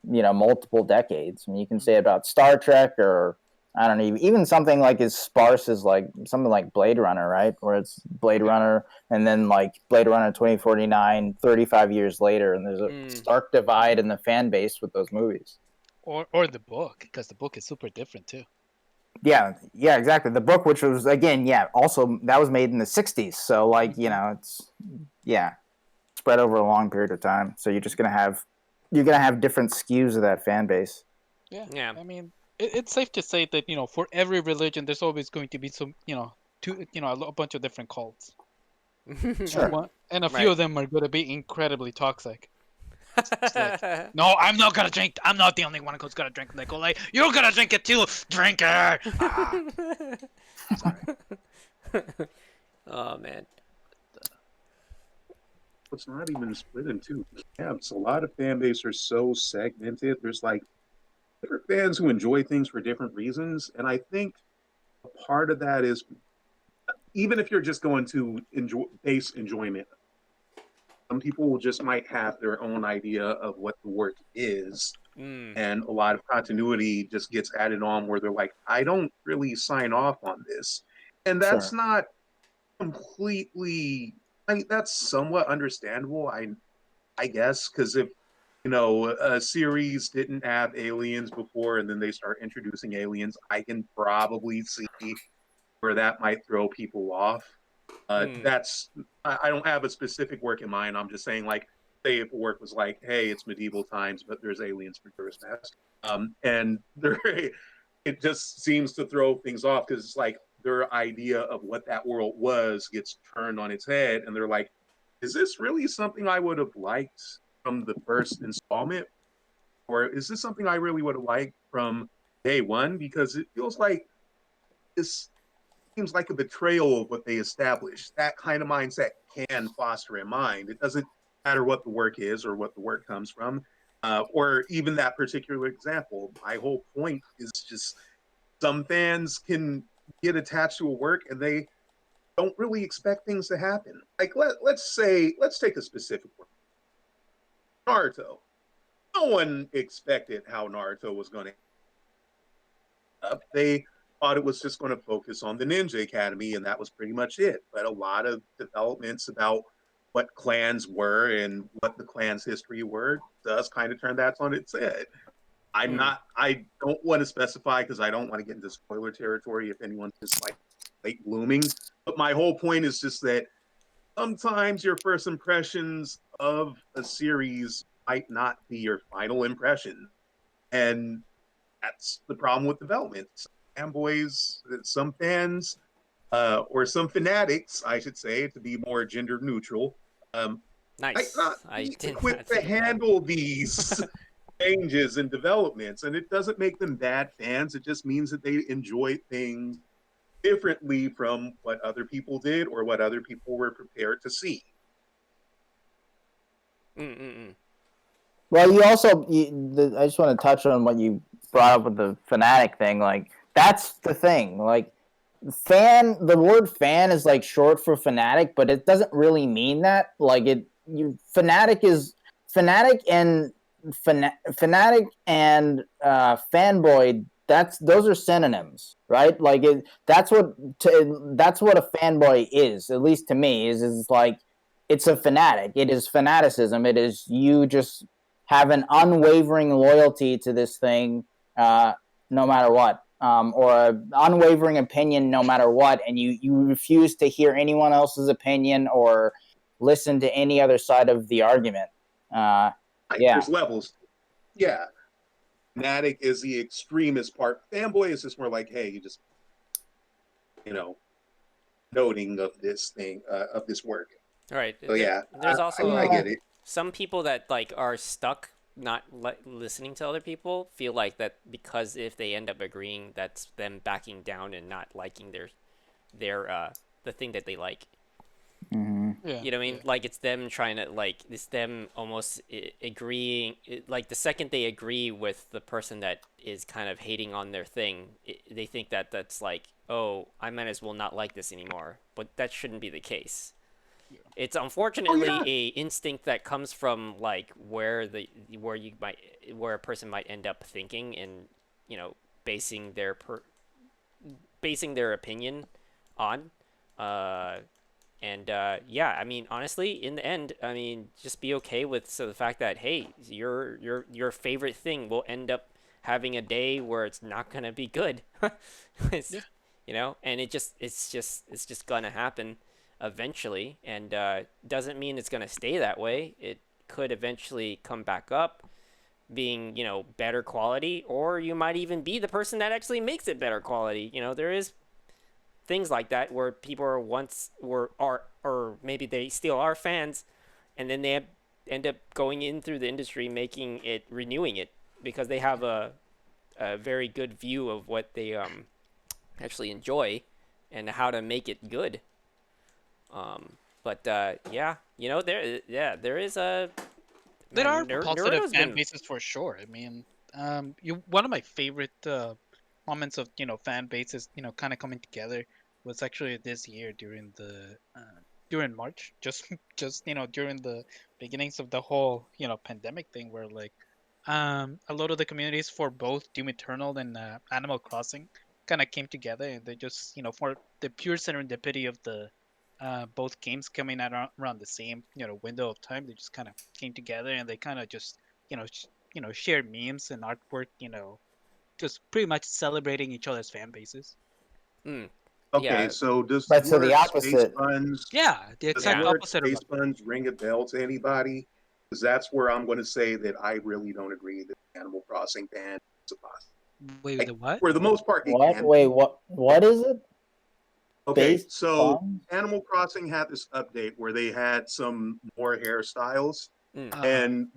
multiple decades. I mean, you can say about Star Trek or I don't know, even something like as sparse as like something like Blade Runner, right? Where it's Blade Runner and then like Blade Runner 2049 35 years later, and there's a stark divide in the fan base with those movies. Or the book, because the book is super different too. Yeah, exactly. The book, which was again, also that was made in the 60s, so like it's spread over a long period of time. So you're gonna have different skews of that fan base. Yeah. I mean, it's safe to say that for every religion, there's always going to be some a bunch of different cults. Sure. And a Right. few of them are going to be incredibly toxic. It's like, no, I'm not gonna drink. I'm not the only one who's gonna drink the Kool-Aid. You're gonna drink it too, drinker. Sorry. Oh man. It's not even split in two camps. A lot of fan base are so segmented. There's like different fans who enjoy things for different reasons, and I think a part of that is even if you're just going to enjoy base enjoyment, some people just might have their own idea of what the work is, and a lot of continuity just gets added on where they're like, I don't really sign off on this, and that's Sure. not completely. I mean, that's somewhat understandable. I guess because if a series didn't have aliens before and then they start introducing aliens, I can probably see where that might throw people off. That's I don't have a specific work in mind. I'm just saying, like, say if a work was like, hey, it's medieval times, but there's aliens for Majora's Mask, and there, it just seems to throw things off because it's like their idea of what that world was gets turned on its head, and they're like, is this really something I would have liked from the first installment, or is this something I really would have liked from day one? Because it feels like this seems like a betrayal of what they established. That kind of mindset can foster in mind. It doesn't matter what the work is or what the work comes from, or even that particular example. My whole point is just some fans can get attached to a work and they don't really expect things to happen. Like let's take a specific work. Naruto. No one expected how Naruto was going to end up. They thought it was just going to focus on the Ninja Academy, and that was pretty much it. But a lot of developments about what clans were and what the clan's history were does kind of turn that on its head. I don't want to specify because I don't want to get into spoiler territory if anyone's just like late blooming. But my whole point is just that sometimes your first impressions of a series might not be your final impression. And that's the problem with development. Some fanboys, some fans, or some fanatics, I should say, to be more gender neutral, might Nice. not I be did equipped not to think of that. handle these changes and developments. And it doesn't make them bad fans. It just means that they enjoy things differently from what other people did or what other people were prepared to see. Mm-mm-mm. Well, you also, I just want to touch on what you brought up with the fanatic thing. Like, that's the thing. Like, the word fan is like short for fanatic, but it doesn't really mean that. Like, fanatic and fanboy. Those are synonyms, right? Like, that's what a fanboy is. At least to me, is like, it's a fanatic. It is fanaticism. It is you just have an unwavering loyalty to this thing, no matter what, or an unwavering opinion, no matter what, and you refuse to hear anyone else's opinion or listen to any other side of the argument. Yeah. There's levels. Yeah. Fanatic is the extremist part. Fanboy is just more like, hey, you just, noting of this thing, of this work. Right. So yeah, There's also I get it. some people that like are stuck not listening to other people feel like that because if they end up agreeing, that's them backing down and not liking their the thing that they like. Mm-hmm. Yeah. You know what I mean? Yeah. Like it's them trying to it's them almost agreeing. Like the second they agree with the person that is kind of hating on their thing, they think that that's like, oh, I might as well not like this anymore. But that shouldn't be the case. It's unfortunately a instinct that comes from like where a person might end up thinking and basing their opinion on. Yeah, I mean, honestly, in the end, I mean, just be okay with the fact that hey, your favorite thing will end up having a day where it's not gonna be good. And it's just gonna happen eventually, and doesn't mean it's gonna stay that way. It could eventually come back up, being better quality, or you might even be the person that actually makes it better quality. There is things like that where people or maybe they still are fans, and then they end up going in through the industry, renewing it because they have a very good view of what they actually enjoy and how to make it good. There is a. There are Man, positive Naruto's fan been- bases for sure. I mean, one of my favorite moments of fan bases kind of coming together was actually this year during March, just during the beginnings of the whole pandemic thing, where like a lot of the communities for both Doom Eternal and Animal Crossing kind of came together, and they just for the pure serendipity of the both games coming out around the same window of time, they just kind of came together and they kind of just shared memes and artwork, just pretty much celebrating each other's fan bases. Mm, Okay, yeah. so does But so the the word opposite. Space Buns, Yeah, the does exact the word opposite of Space Buns ring a bell to anybody? Because that's where I'm going to say that I really don't agree that Animal Crossing ban is a possibility. wait, the what? For the most part, it What? can Wait, be. what is it? Okay, Space so Buns? Animal Crossing had this update where they had some more hairstyles, and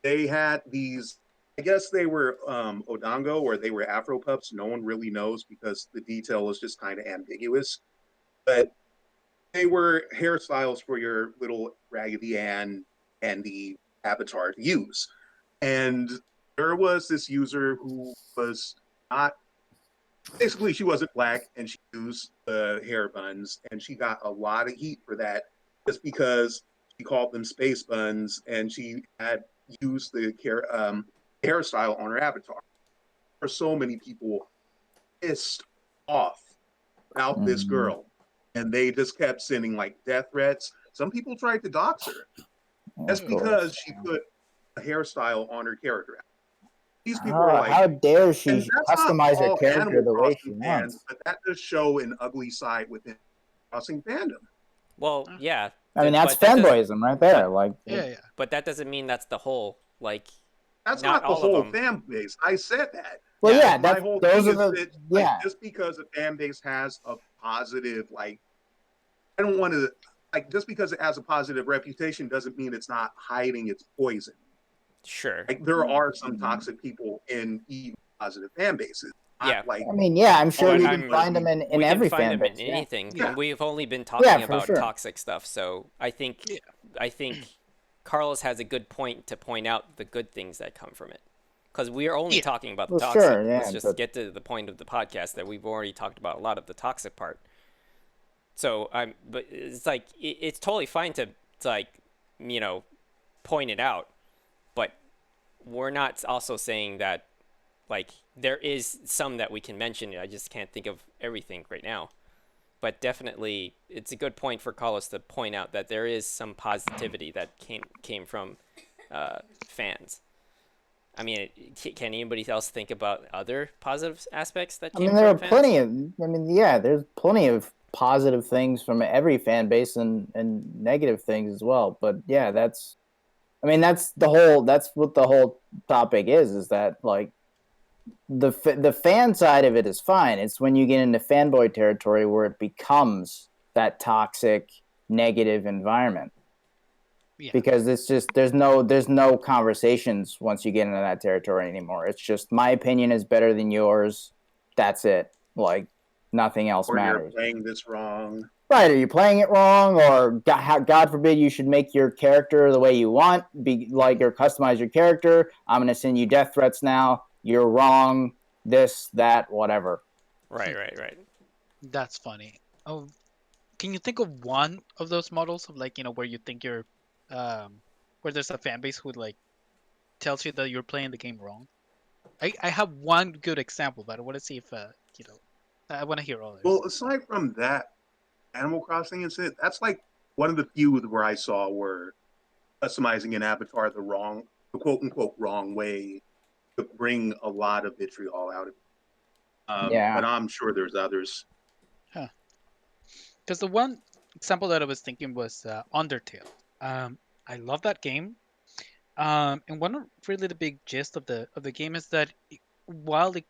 they had these. I guess they were Odango or they were Afro pups. No one really knows because the detail is just kind of ambiguous. But they were hairstyles for your little Raggedy Ann and the avatar to use. And there was this user who was not basically she wasn't black and she used hair buns and she got a lot of heat for that just because she called them space buns and she had used the hairstyle on her avatar. There are so many people pissed off about this girl and they just kept sending like death threats. Some people tried to dox her just because she put a hairstyle on her character. these people are like, how dare she and that's not customize her all character Animal the way she Crossing fans, wants? but that does show an ugly side within Crossing fandom. Well, yeah. I mean, that's but that doesn't- fanboyism right there. but- Like, Yeah, yeah. But that doesn't mean that's the whole, like, That's not not the all of whole them. fan base. I said that. well, Yeah, yeah, My that's whole those thing are is the that like, yeah. just because a fan base has a positive, like, I don't want to, like, just because it has a positive reputation doesn't mean it's not hiding its poison. Sure. Like, there are some toxic people in even positive fan bases. Not Yeah. like I mean, yeah, I'm sure But we I'm- can find them in We can every find fan them base. in Yeah. anything, Yeah. and we've only been talking Yeah, for about sure. toxic stuff. So I think Carlos has a good point to point out the good things that come from it, because we are only Yeah. talking about the Well, toxic. sure, yeah, Let's just but- get to the point of the podcast that we've already talked about a lot of the toxic part. So but it's like it's totally fine to like, point it out, but we're not also saying that, like, there is some that we can mention. I just can't think of everything right now. But definitely, it's a good point for Carlos to point out that there is some positivity that came from fans. I mean, can anybody else think about other positive aspects that I came mean, there are from fans? plenty of. I mean, yeah, there's plenty of positive things from every fan base and negative things as well. But yeah, that's. I mean, that's what the whole topic is that, like, the fan side of it is fine. It's when you get into fanboy territory where it becomes that toxic, negative environment. Yeah. Because it's just there's no conversations once you get into that territory anymore. It's just my opinion is better than yours. That's it. Like, nothing else or you're matters. playing this wrong. Right? Are you playing it wrong, or God forbid you should make your character the way you want, or customize your character? I'm gonna send you death threats now. You're wrong. This, that, whatever. Right. That's funny. Oh, can you think of one of those models of, like, where you think you're, where there's a fan base who, like, tells you that you're playing the game wrong? I have one good example, but I want to see if I want to hear others. Well, aside from that Animal Crossing incident, that's like one of the few where I saw where customizing an avatar the quote unquote wrong way could bring a lot of vitriol out of it. Yeah. But I'm sure there's others. Because the one example that I was thinking was Undertale. I love that game. And one of really the big gist of the game is that while it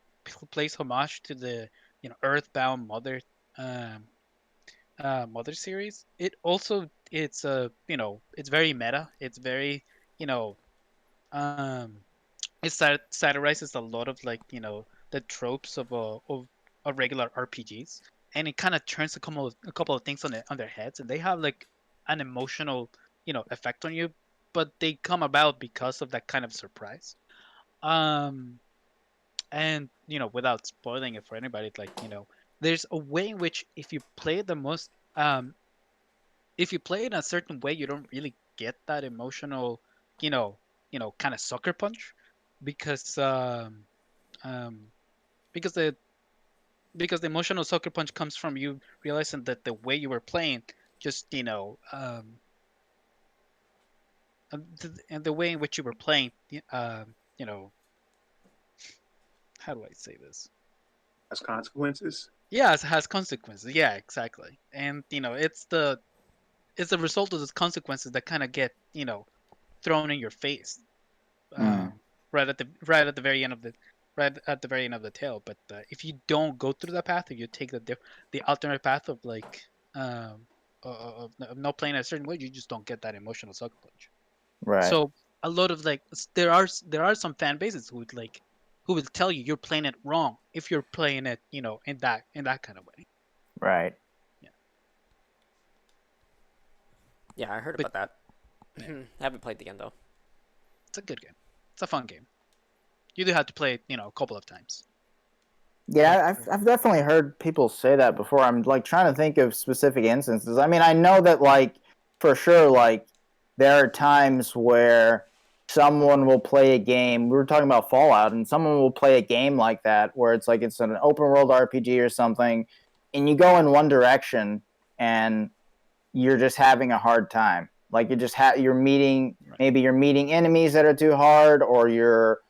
plays homage to the Earthbound Mother series, it's it's very meta. It's very it satirizes a lot of, like, the tropes of regular RPGs, and it kind of turns a couple of things on their heads, and they have, like, an emotional effect on you, but they come about because of that kind of surprise. And without spoiling it for anybody, like, there's a way in which if you play it in a certain way, you don't really get that emotional kind of sucker punch, because because the emotional sucker punch comes from you realizing that the way you were playing just and the way in which you were playing how do I say this? Has consequences. Yeah, it has consequences. Yeah, exactly. And it's the result of those consequences that kind of get thrown in your face, right at the very end of the tale. But if you don't go through that path, if you take the alternate path of, like, of not playing a certain way, you just don't get that emotional sucker punch. Right. So a lot of, like, there are some fan bases who will tell you you're playing it wrong if you're playing it in that kind of way. Right. Yeah, I heard But- about that. I haven't played the game though. It's a good game. It's a fun game. You do have to play it a couple of times. Yeah, I've definitely heard people say that before. I'm, like, trying to think of specific instances. I mean, I know that, like, for sure, like, there are times where someone will play a game. We were talking about Fallout, and someone will play a game like that where it's like it's an open world RPG or something, and you go in one direction and you're just having a hard time. Like, you just you're meeting enemies that are too hard, or you're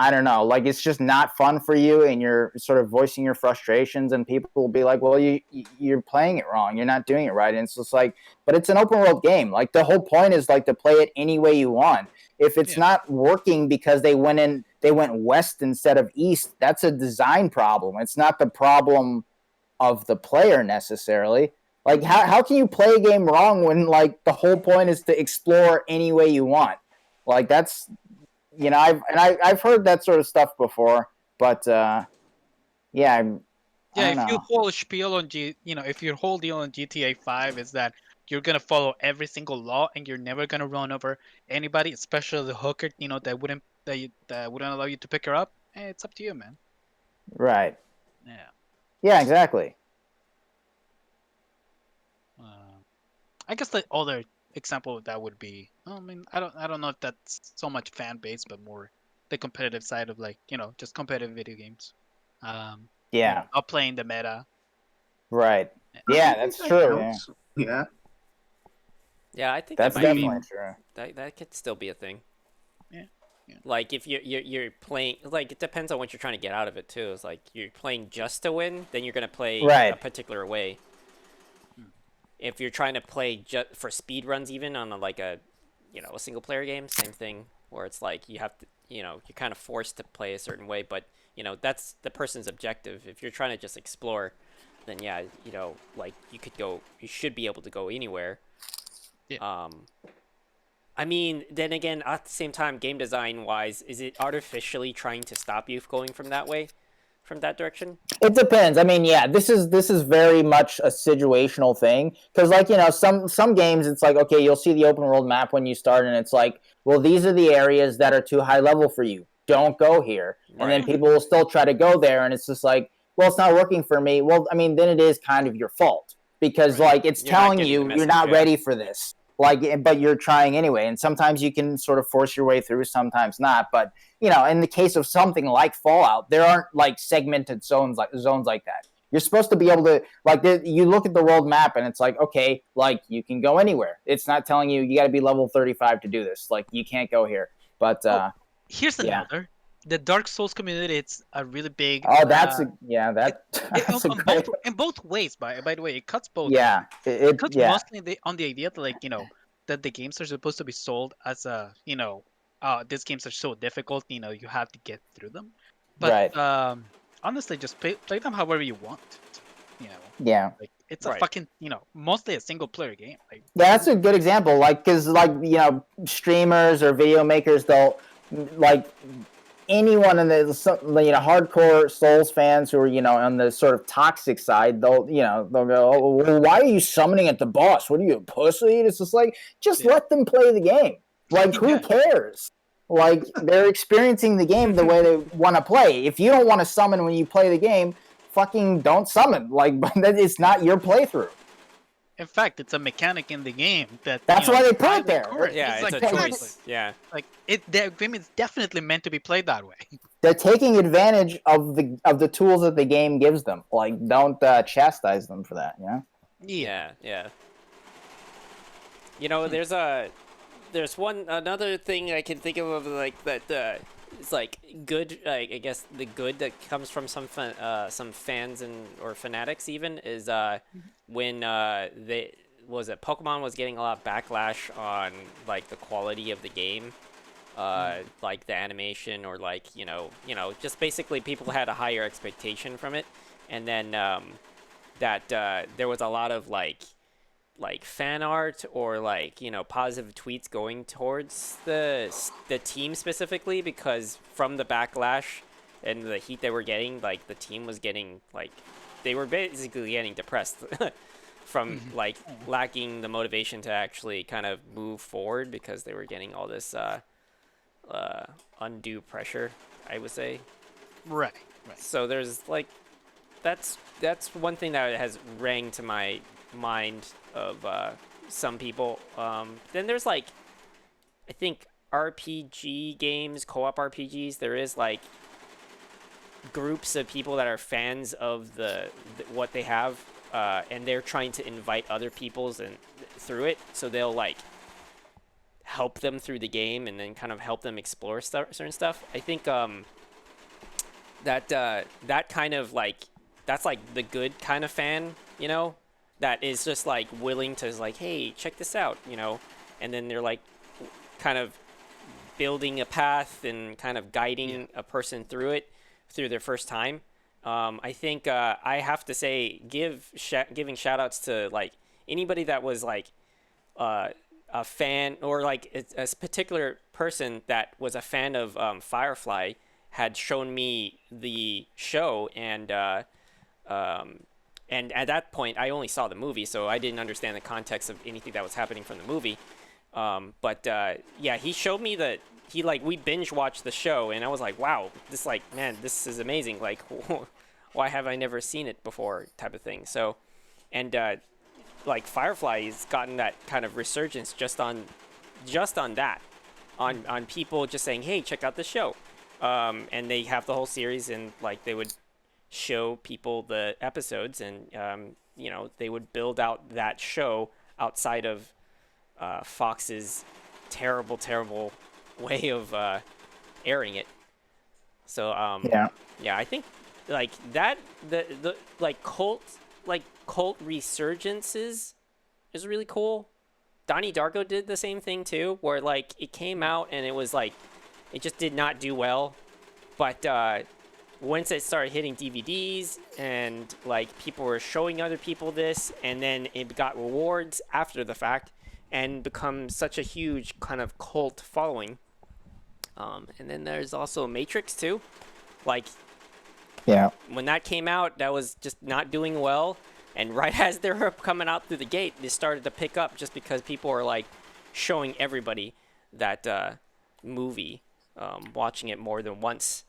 I don't know, like it's just not fun for you, and you're sort of voicing your frustrations, and people will be like, well, you're playing it wrong, you're not doing it right. And it's just like, but it's an open world game. Like the whole point is like to play it any way you want. If it's not working because they went west instead of east, that's a design problem. It's not the problem of the player necessarily. Like how can you play a game wrong when like the whole point is to explore any way you want? Like that's, you know, I've heard that sort of stuff before, but I don't If know. you whole spiel on if your whole deal on GTA 5 is that you're gonna follow every single law and you're never gonna run over anybody, especially the hooker, that wouldn't allow you to pick her up, it's up to you, man. Right. Yeah. Yeah, exactly. I guess the other example of that would be, I mean, I don't know if that's so much fan base, but more the competitive side of like, just competitive video games. Yeah. Not playing the meta. Right. I Yeah, think that's that true. counts. Yeah. Yeah, I think That's that might definitely be true. that could still be a thing. Yeah. Like if you're playing, like it depends on what you're trying to get out of it too. It's like you're playing just to win, then you're gonna play Right. a particular way. If you're trying to play just for speed runs, even on a single player game, same thing. Where it's like you have to, you're kind of forced to play a certain way, but that's the person's objective. If you're trying to just explore, then yeah, like you should be able to go anywhere. Yeah. I mean, then again, at the same time, game design wise, is it artificially trying to stop you going from that direction? It depends. I mean, yeah, this is very much a situational thing because, like, some games it's like, okay, you'll see the open world map when you start, and it's like, well, these are the areas that are too high level for you. Don't go here, and then Right. people will still try to go there, and it's just like, well, it's not working for me. Well, I mean, then it is kind of your fault because, like, it's You're not telling getting the you you're message, not yeah. ready for this. Like, but you're trying anyway, and sometimes you can sort of force your way through, sometimes not. But in the case of something like Fallout, there aren't like segmented zones like that. You're supposed to be able to you look at the world map and it's like, okay, like you can go anywhere. It's not telling you got to be level 35 to do this. Like you can't go here. But Here's yeah. another. The Dark Souls community, it's a really big. Oh, that's that's a great. In both ways. By the way, it cuts both. Yeah, It cuts yeah. mostly on the idea that that the games are supposed to be sold as these games are so difficult. You have to get through them. But Right. honestly, just play them however you want. Yeah. Like it's a Right. fucking mostly a single player game. Like That's a good example. Like, because streamers or video makers, they'll like anyone in the hardcore Souls fans who are on the sort of toxic side. They'll go, oh, well, why are you summoning at the boss? What are you, a pussy? It's just like just let them play the game. Like who cares? Like they're experiencing the game the way they want to play. If you don't want to summon when you play the game, fucking don't summon. Like it's not your playthrough. in fact, it's a mechanic in the game That's why they put it there. Yeah, it's a exactly. choice. Yeah. Like the game is definitely meant to be played that way. They're taking advantage of the tools that the game gives them. Like, don't chastise them for that. Yeah. There's another thing I can think of like that. It's like good. I guess the good that comes from some fans or fanatics even is when Pokemon was getting a lot of backlash on like the quality of the game. Like the animation or like just basically people had a higher expectation from it, and then that there was a lot of like fan art or like positive tweets going towards the team specifically, because from the backlash and the heat they were getting, like the team was getting like they were basically getting depressed from like lacking the motivation to actually kind of move forward because they were getting all this undue pressure, I would say. Right. So there's like that's one thing that has rang to my mind of some people. Then there's like I think RPG games, co-op RPGs. There is like groups of people that are fans of the what they have, and they're trying to invite other people's and through it. So they'll like help them through the game and then kind of help them explore certain stuff. I think that kind of like that's like the good kind of fan, you know, that is just like willing to like, hey, check this out, you know, and then they're like kind of building a path and kind of guiding a person through it through their first time. I think I have to say giving shout outs to like anybody that was like a fan or like a particular person that was a fan of Firefly had shown me the show, and at that point I only saw the movie, so I didn't understand the context of anything that was happening from the movie. But yeah, he showed me that we binge watched the show, and I was like, wow, this like, man, this is amazing. Like, why have I never seen it before, type of thing. So, and like Firefly has gotten that kind of resurgence just on that, on people just saying, hey, check out the show. And they have the whole series, and like they would show people the episodes, and you know, they would build out that show outside of Fox's terrible way of airing it. So yeah, I think like that the like cult resurgences is really cool. Donnie Darko did the same thing too, where like it came out and it was like it just did not do well, but once it started hitting DVDs and like people were showing other people this, and then it got rewards after the fact and become such a huge kind of cult following. And then there's also Matrix too. Like, Yeah. when that came out, that was just not doing well. And right as they were coming out through the gate, they started to pick up just because people were like showing everybody that movie, watching it more than once.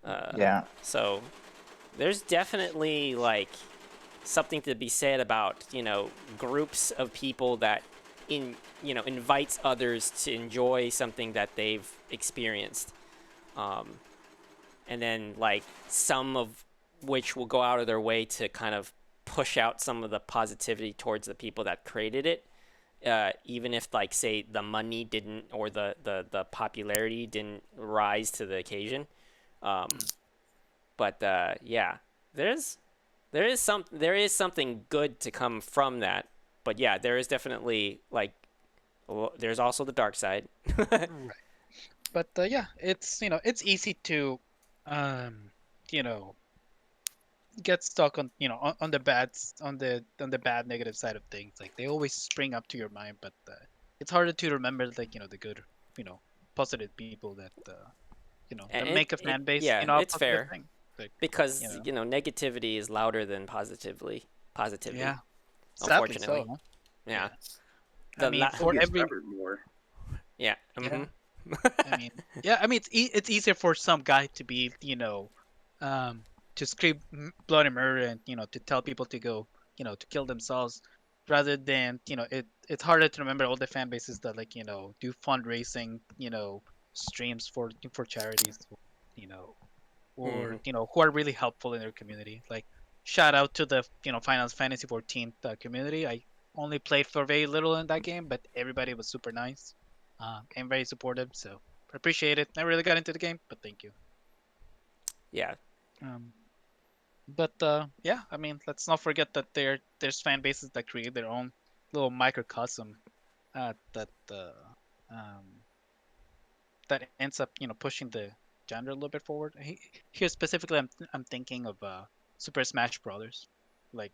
Yeah. So there's definitely like something to be said about, you know, groups of people that invites others to enjoy something that they've experienced. And then like some of which will go out of their way to kind of push out some of the positivity towards the people that created it. Even if like say the money didn't, or the popularity didn't rise to the occasion. But yeah, there is something good to come from that. But yeah, there is definitely like there's also the dark side. Right. But yeah, it's it's easy to you know get stuck on on the bad negative side of things. Like they always spring up to your mind, but it's harder to remember like the good positive people that And that make a fan base yeah, a it's positive fair. thing. Like, Because you know. negativity is louder than positivity. Yeah, sadly so. Unfortunately. Huh? Yeah. I mean, Hope for you every discovered more. Yeah. Yeah. Mhm. I mean, yeah, I mean, it's easier for some guy to be, to scream bloody murder and to tell people to go, to kill themselves, rather than it's harder to remember all the fan bases that like do fundraising, streams for charities, you know, or Mhm. who are really helpful in their community. Like shout out to the Final Fantasy 14 community. I only played for very little in that game, but everybody was super nice and very supportive. So I appreciate it. Never really got into the game, but thank you. Yeah. Um, but yeah, I mean, let's not forget that there's fan bases that create their own little microcosm that um, that ends up pushing the genre a little bit forward. Here specifically, I'm thinking of Super Smash Brothers. Like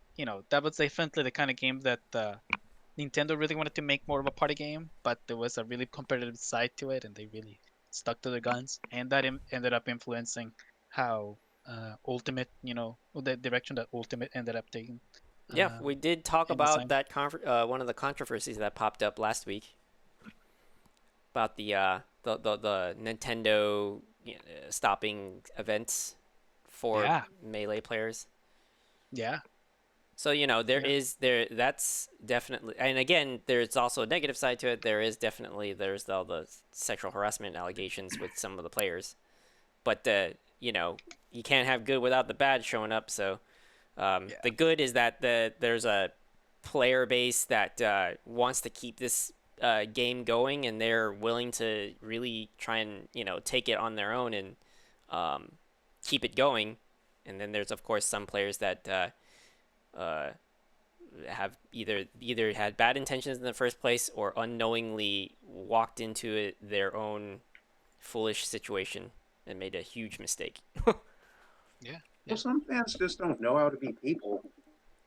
that was definitely the kind of game that Nintendo really wanted to make more of a party game, but there was a really competitive side to it, and they really stuck to their guns, and that ended up influencing how Ultimate, the direction that Ultimate ended up taking. Yeah, we did talk And about design. that one of the controversies that popped up last week about the Nintendo stopping events for Yeah. Melee players. Yeah, So that's definitely, and again, there's also a negative side to it. There's all the sexual harassment allegations with some of the players, but you can't have good without the bad showing up. So the good is that there's a player base that wants to keep this game going, and they're willing to really try and take it on their own and keep it going. And then there's of course some players that have either had bad intentions in the first place or unknowingly walked into their own foolish situation and made a huge mistake. Yeah. Well, some fans just don't know how to be people.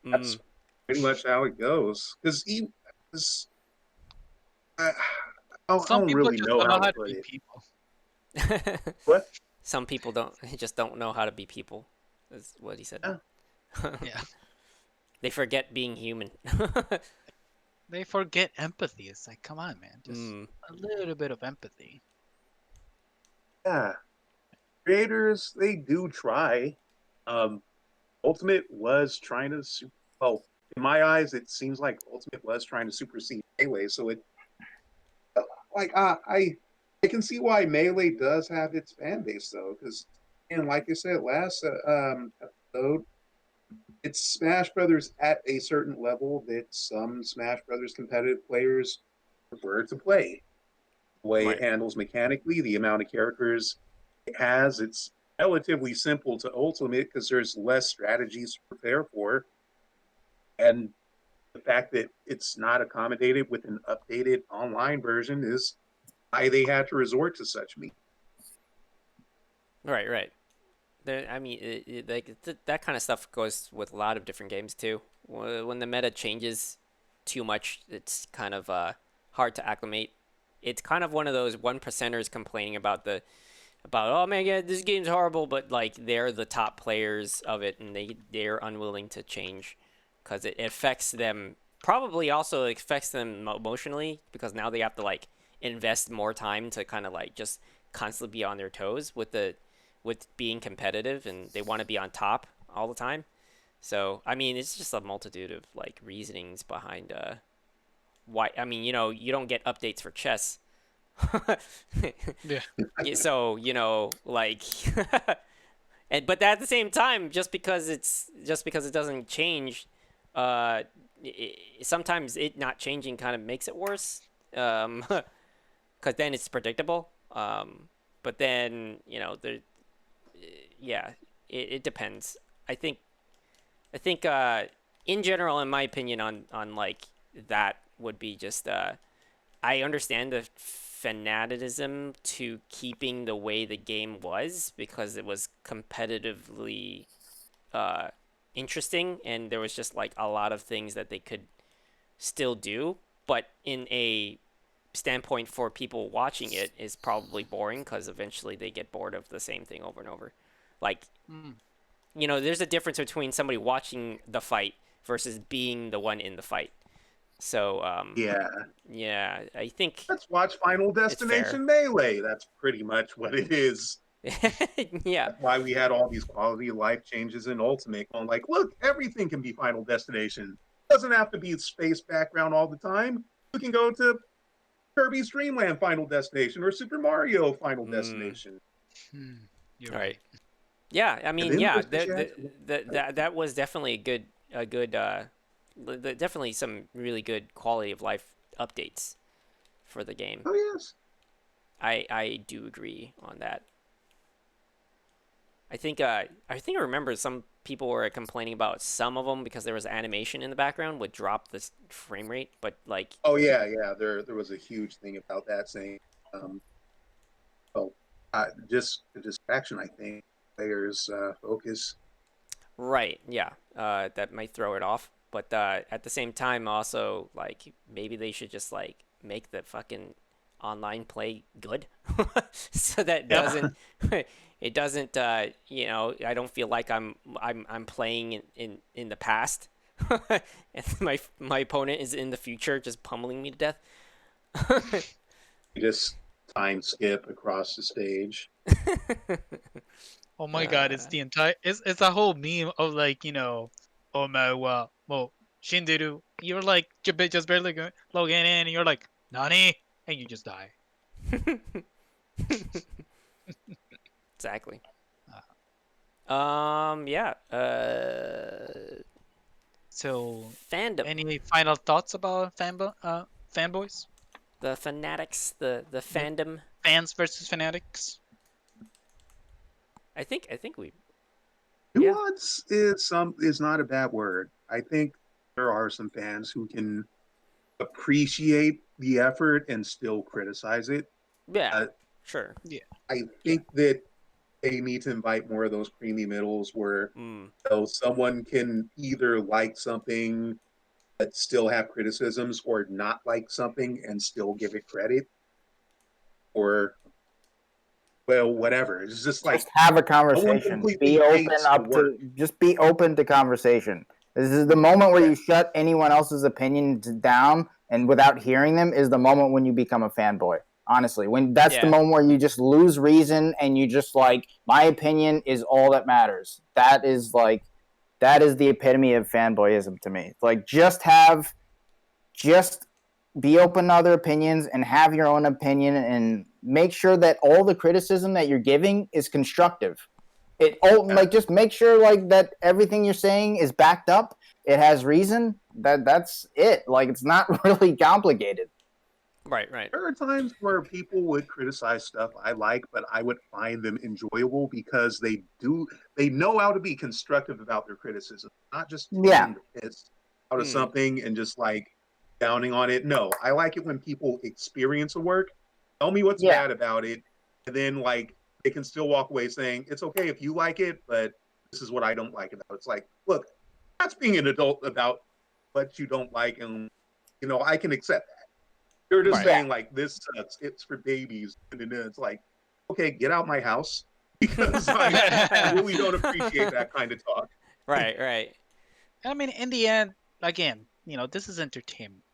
Mm. That's pretty much how it goes. Because I Some don't people really just know don't how know to how to put be it. people. What? Some people just don't know how to be people. Is what he said. Yeah. Yeah. They forget being human. They forget empathy. It's like, come on, man. Just Mm. a little bit of empathy. Yeah. Creators, they do try. Ultimate was trying to, well, in my eyes, it seems like Ultimate was trying to supersede Melee. So it, like, I can see why Melee does have its fan base though, because, and like I said last episode, it's Smash Brothers at a certain level that some Smash Brothers competitive players prefer to play. The way it Right. handles mechanically, the amount of characters it has, it's relatively simple to Ultimate because there's less strategies to prepare for. And the fact that it's not accommodated with an updated online version is why they had to resort to such means. Right. I mean, that kind of stuff goes with a lot of different games too. When the meta changes too much, it's kind of hard to acclimate. It's kind of one of those one percenters complaining about oh man, yeah, this game's horrible, but like they're the top players of it, and they're unwilling to change because it affects them. Probably also affects them emotionally because now they have to like invest more time to kind of like just constantly be on their toes with being competitive, and they want to be on top all the time. So I mean, it's just a multitude of like reasonings behind why. I mean, you don't get updates for chess. Yeah. So like but at the same time, just because it doesn't change, sometimes it not changing kind of makes it worse, because then it's predictable, but then there, yeah, it depends. I think in general, in my opinion, on like that would be just I understand the fanaticism to keeping the way the game was because it was competitively interesting, and there was just like a lot of things that they could still do, but in a standpoint for people watching it is probably boring because eventually they get bored of the same thing over and over. Like, Mm. there's a difference between somebody watching the fight versus being the one in the fight. So Yeah, I think let's watch Final Destination Melee. That's pretty much what it is. yeah. That's why we had all these quality of life changes in Ultimate. Going like, look, everything can be Final Destination. It doesn't have to be space background all the time. You can go to Kirby's Dream Land Final Destination or Super Mario Final Destination. You're All right. right. Yeah, I mean, then yeah, there's the that was definitely a good definitely some really good quality of life updates for the game. Oh yes. I do agree on that. I remember some people were complaining about some of them because there was animation in the background would drop the frame rate, but like Oh yeah. There was a huge thing about that saying, um, oh, just a distraction. I think players focus. right, yeah, that might throw it off. But at the same time, also like maybe they should just like make the fucking online play good, so that doesn't it doesn't I don't feel like I'm playing in the past, and my opponent is in the future just pummeling me to death. You just time skip across the stage. Oh my God, it's the entire it's a whole meme of like, oh my wow, well, Shinderu, you're like just barely logging in and you're like, Nani? And you just die. Exactly. Uh, Yeah. So Fandom. any final thoughts about fanboys? the fanatics, the fandom. Fans versus fanatics. I think we. Yeah. Nuance is not a bad word. I think there are some fans who can appreciate the effort and still criticize it. Yeah. Uh, Sure. I think that they need to invite more of those creamy middles where someone can either like something but still have criticisms, or not like something and still give it credit, or whatever. It's just like Just have a no one conversation. completely Be open hates the up work. to. Just be open to conversation. This is the moment where you shut anyone else's opinions down, and without hearing them, is the moment when you become a fanboy. Honestly, when that's the moment where you just lose reason and you just like, my opinion is all that matters. That is the epitome of fanboyism to me. It's like just be open to other opinions and have your own opinion, and make sure that all the criticism that you're giving is constructive. Just make sure like that everything you're saying is backed up. It has reason. That's it. Like, it's not really complicated. Right. There are times where people would criticize stuff I like, but I would find them enjoyable because they know how to be constructive about their criticism, not just taking the piss out of something and just like downing on it. No, I like it when people experience a work, tell me what's bad about it, and then like they can still walk away saying, it's okay if you like it, but this is what I don't like about it. It's like, look, that's being an adult about what you don't like, and I can accept that. They're just saying like, this sucks, it's for babies, and then it's like, okay, get out my house, because I really don't appreciate that kind of talk. Right. I mean, in the end, again, this is entertainment.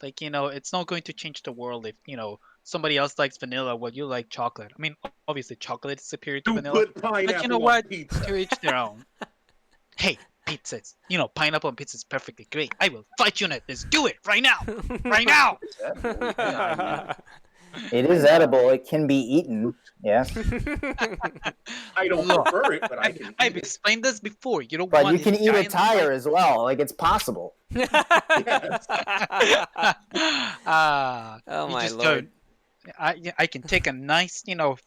Like, it's not going to change the world if, somebody else likes vanilla while you like chocolate. I mean, obviously chocolate is superior to vanilla. Put pineapple But you know what? on pizza. To each their own. Hey, pizzas. Pineapple on pizza is perfectly great. I will fight you on it. Let's do it right now. Right now. It is edible. It can be eaten. Yes. I don't prefer it, but I can. I've explained this before. You don't But want you can this eat a giant tire as well. Like, it's possible. Yes. Oh You my just lord. I can take a nice,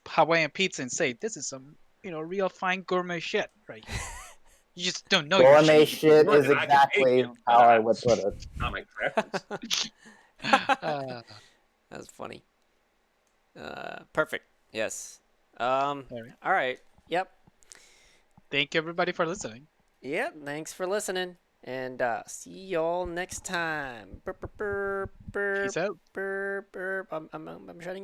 Hawaiian pizza and say, this is some, real fine gourmet shit right here. You just don't know your Gourmet shit. shit More is than I can take, exactly how I would put it. Not my preference. That's funny. Perfect. Yes. All All right. Yep. Thank you, everybody, for listening. Yep. Thanks for listening, and see y'all next time. Burp, burp, burp, burp, Peace out. burp, burp. I'm shutting.